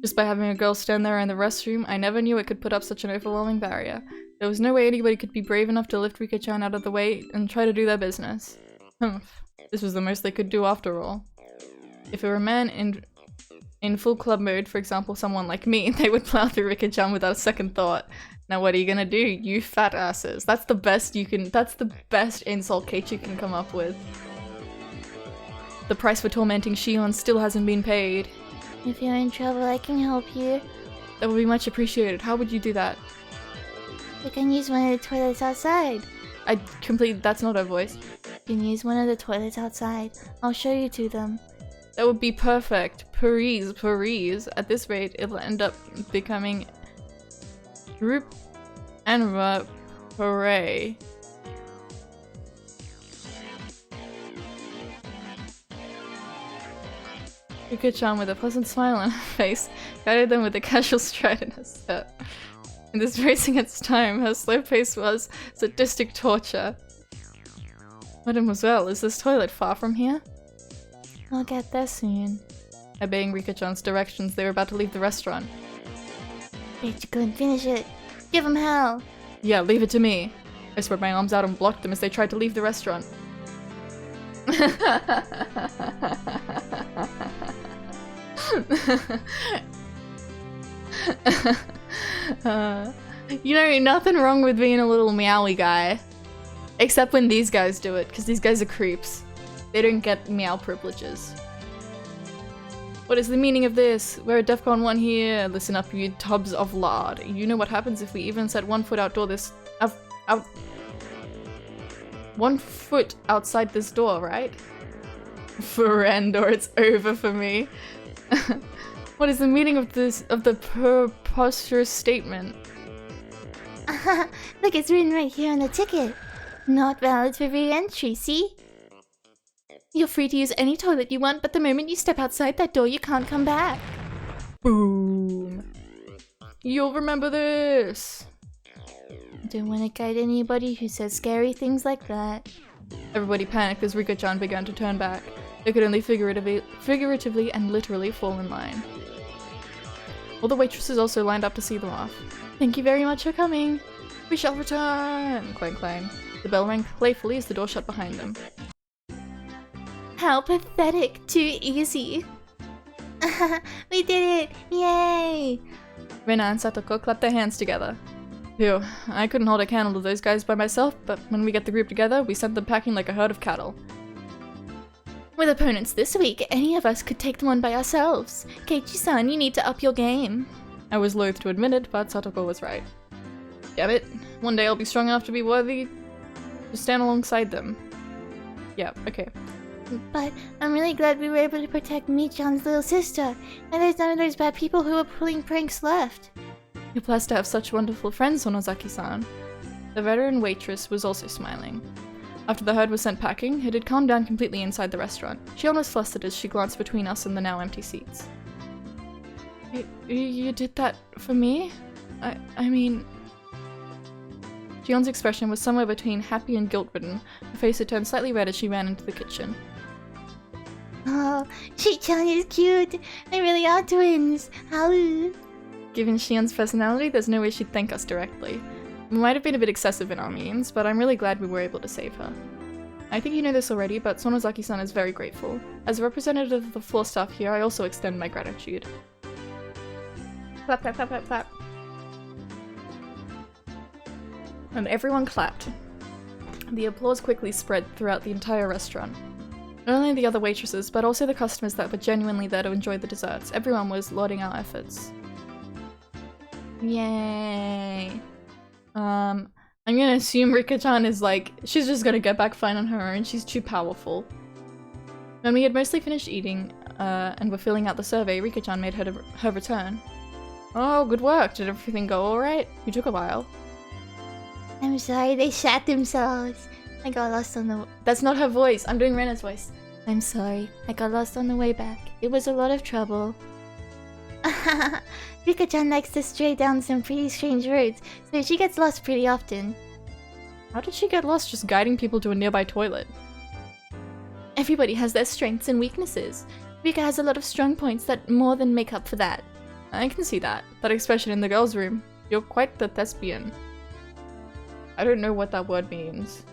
Just by having a girl stand there in the restroom, I never knew it could put up such an overwhelming barrier. There was no way anybody could be brave enough to lift Rika-chan out of the way and try to do their business. This was the most they could do after all. If it were a man in full club mode, for example someone like me, they would plow through Rika-chan without a second thought. Now what are you gonna do, you fat asses? That's the best insult Keiichi can come up with. The price for tormenting Shion still hasn't been paid. If you're in trouble, I can help you. That would be much appreciated. How would you do that? You can use one of the toilets outside. That's not her voice. You can use one of the toilets outside. I'll show you to them. That would be perfect. Paris. At this rate, it'll end up becoming group and hooray. Rika-chan, with a pleasant smile on her face, guided them with a casual stride in her step. In this race against time, her slow pace was sadistic torture. Mademoiselle, is this toilet far from here? I'll get there soon. Obeying Rika-chan's directions, they were about to leave the restaurant. Wait, you couldn't finish it. Give him hell. Yeah, leave it to me. I spread my arms out and blocked them as they tried to leave the restaurant. You know, nothing wrong with being a little meowy guy. Except when these guys do it, because these guys are creeps. They don't get meow privileges. What is the meaning of this? We're at DEFCON 1 here. Listen up, you tubs of lard. You know what happens if we even set 1 foot outdoor this... 1 foot outside this door, right? Friend, or it's over for me. What is the meaning of the preposterous statement? Look, it's written right here on the ticket. Not valid for re-entry, see? You're free to use any toilet you want, but the moment you step outside that door, you can't come back. Boom. You'll remember this. Don't want to guide anybody who says scary things like that. Everybody panicked as Rika-chan began to turn back. They could only figuratively and literally fall in line. All the waitresses also lined up to see them off. Thank you very much for coming. We shall return. Clang clang. The bell rang playfully as the door shut behind them. How pathetic. Too easy. We did it! Yay! Rena and Satoko clapped their hands together. Phew, I couldn't hold a candle to those guys by myself, but when we get the group together, we sent them packing like a herd of cattle. With opponents this week, any of us could take them on by ourselves. Keiichi-san, you need to up your game. I was loath to admit it, but Satoko was right. Damn it, one day I'll be strong enough to be worthy to stand alongside them. Yeah, okay. But I'm really glad we were able to protect Mi-chan's little sister, and there's none of those bad people who are pulling pranks left. You're blessed to have such wonderful friends, Honozaki-san. The veteran waitress was also smiling. After the herd was sent packing, it had calmed down completely inside the restaurant. Shion was flustered as she glanced between us and the now empty seats. You did that for me? I mean... Shion's expression was somewhere between happy and guilt-ridden. Her face had turned slightly red as she ran into the kitchen. Oh, Shi-chan is cute. They really are twins. How? Given Shion's personality, there's no way she'd thank us directly. We might have been a bit excessive in our means, but I'm really glad we were able to save her. I think you know this already, but Sonozaki-san is very grateful. As a representative of the floor staff here, I also extend my gratitude. Clap, clap, clap, clap, clap. And everyone clapped. The applause quickly spread throughout the entire restaurant. Not only the other waitresses, but also the customers that were genuinely there to enjoy the desserts. Everyone was lauding our efforts. Yay. I'm gonna assume Rika-chan is like, she's just gonna get back fine on her own, she's too powerful. When we had mostly finished eating, and were filling out the survey, Rika-chan made her return. Oh, good work. Did everything go alright? You took a while. I'm sorry, they shat themselves. I got lost on the... That's not her voice. I'm doing Rena's voice. I'm sorry. I got lost on the way back. It was a lot of trouble. Rika-chan likes to stray down some pretty strange roads, so she gets lost pretty often. How did she get lost just guiding people to a nearby toilet? Everybody has their strengths and weaknesses. Rika has a lot of strong points that more than make up for that. I can see that. That expression in the girls' room. You're quite the thespian. I don't know what that word means.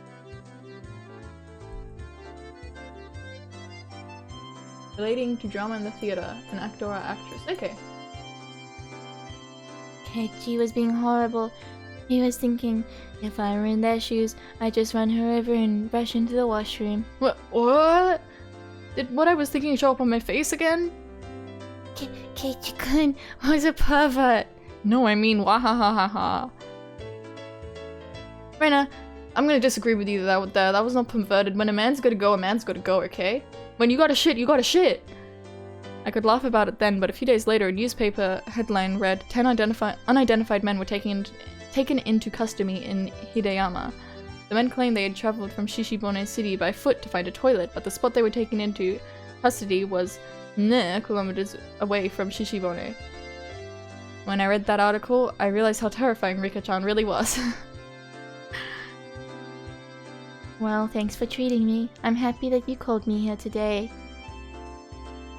Relating to drama in the theater, an actor or actress. Okay. Keiichi was being horrible. He was thinking, if I were in their shoes, I'd just run her over and rush into the washroom. What? Did what I was thinking show up on my face again? Keiichi-kun was a pervert. No, I mean wahahaha. Rena, I'm gonna disagree with you that was not perverted. When a man's gotta go, okay? When you gotta shit, you gotta shit! I could laugh about it then, but a few days later a newspaper headline read, 10 unidentified men were taken into custody in Hideyama. The men claimed they had traveled from Shishibone City by foot to find a toilet, but the spot they were taken into custody was 9 kilometers away from Shishibone. When I read that article, I realized how terrifying Rika-chan really was. Well, thanks for treating me. I'm happy that you called me here today.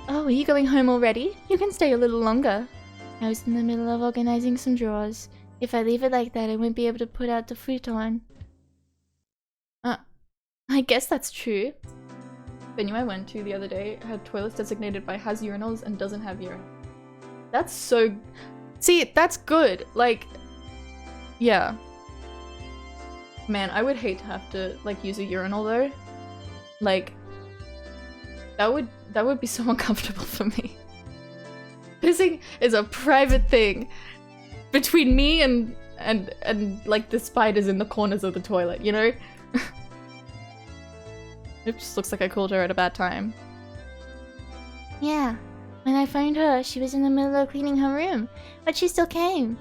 Oh, are you going home already? You can stay a little longer. I was in the middle of organizing some drawers. If I leave it like that, I won't be able to put out the futon. I guess that's true. Venue I went to the other day had toilets designated by has urinals and doesn't have urinals. That's so... See, that's good. Like, yeah. Man, I would hate to have to, like, use a urinal though. Like, that would be so uncomfortable for me. Pissing is a private thing between me and like the spiders in the corners of the toilet, you know? Oops, looks like I called her at a bad time. Yeah, when I found her, she was in the middle of cleaning her room, but she still came.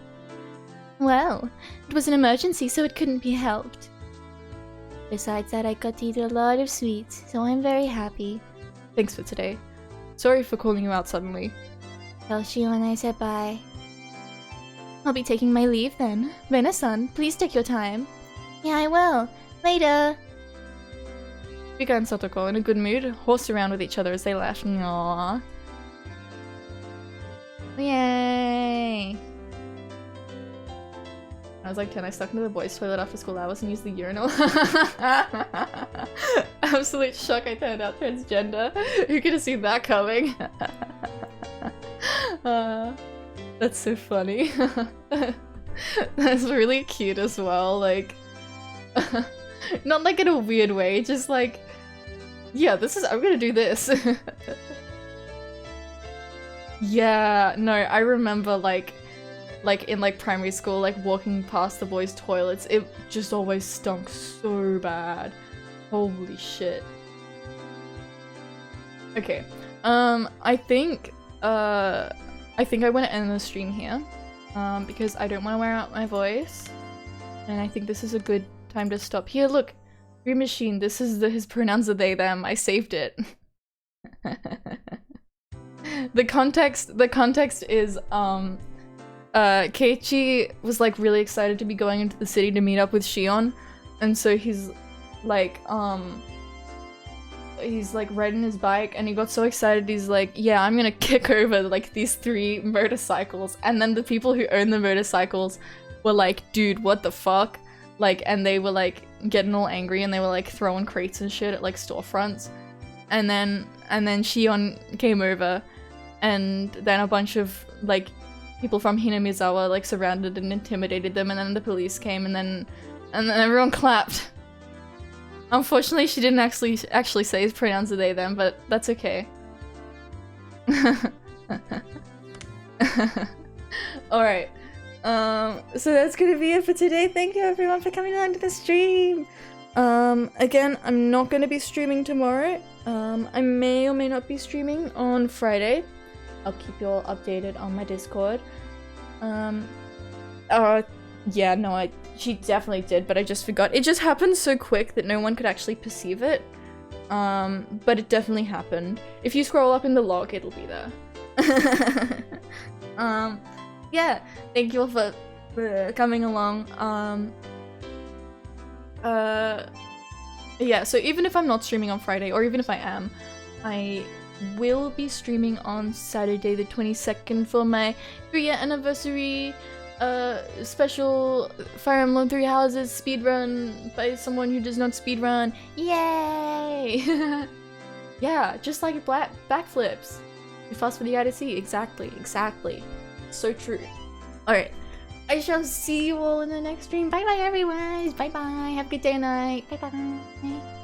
Well, it was an emergency, so it couldn't be helped. Besides that, I got to eat a lot of sweets, so I'm very happy. Thanks for today. Sorry for calling you out suddenly. Tell Shion I said bye. I'll be taking my leave then. Rena-san, please take your time. Yeah, I will. Later. Rika and Satoko, in a good mood, horsed around with each other as they laughed. Aww. Yay! I was like, can I suck into the boys' toilet after school hours and use the urinal? Absolute shock, I turned out transgender. Who could have seen that coming? That's so funny. That's really cute as well, like... not like in a weird way, just like... Yeah, I'm gonna do this. Yeah, no, I remember like in like primary school, like walking past the boys' toilets, it just always stunk so bad. Holy shit. Okay, I think I want to end the stream here, because I don't want to wear out my voice. And I think this is a good time to stop. Here, look! Dream Machine, this is his pronouns are they, them. I saved it. The context is, Keiichi was like really excited to be going into the city to meet up with Shion, and so he's like riding his bike and he got so excited he's like, yeah, I'm gonna kick over like these 3 motorcycles, and then the people who own the motorcycles were like, dude, what the fuck? Like, and they were like getting all angry and they were like throwing crates and shit at like storefronts, and then Shion came over, and then a bunch of like people from Hinamizawa like surrounded and intimidated them, and then the police came, and then everyone clapped. Unfortunately, she didn't actually say his pronouns are they them, but that's okay. Alright. So that's gonna be it for today. Thank you everyone for coming along to the stream. Again, I'm not gonna be streaming tomorrow. I may or may not be streaming on Friday. I'll keep you all updated on my Discord. Yeah, no, she definitely did, but I just forgot. It just happened so quick that no one could actually perceive it. But it definitely happened. If you scroll up in the log, it'll be there. Yeah, thank you all for coming along. Yeah, so even if I'm not streaming on Friday, or even if I am, I will be streaming on Saturday the 22nd for my 3-year anniversary special Fire Emblem 3 Houses speedrun by someone who does not speedrun. Yay! Yeah, just like backflips. You fast for the eye to see. Exactly. So true. Alright. I shall see you all in the next stream. Bye bye everyone. Bye bye. Have a good day and night. Bye bye.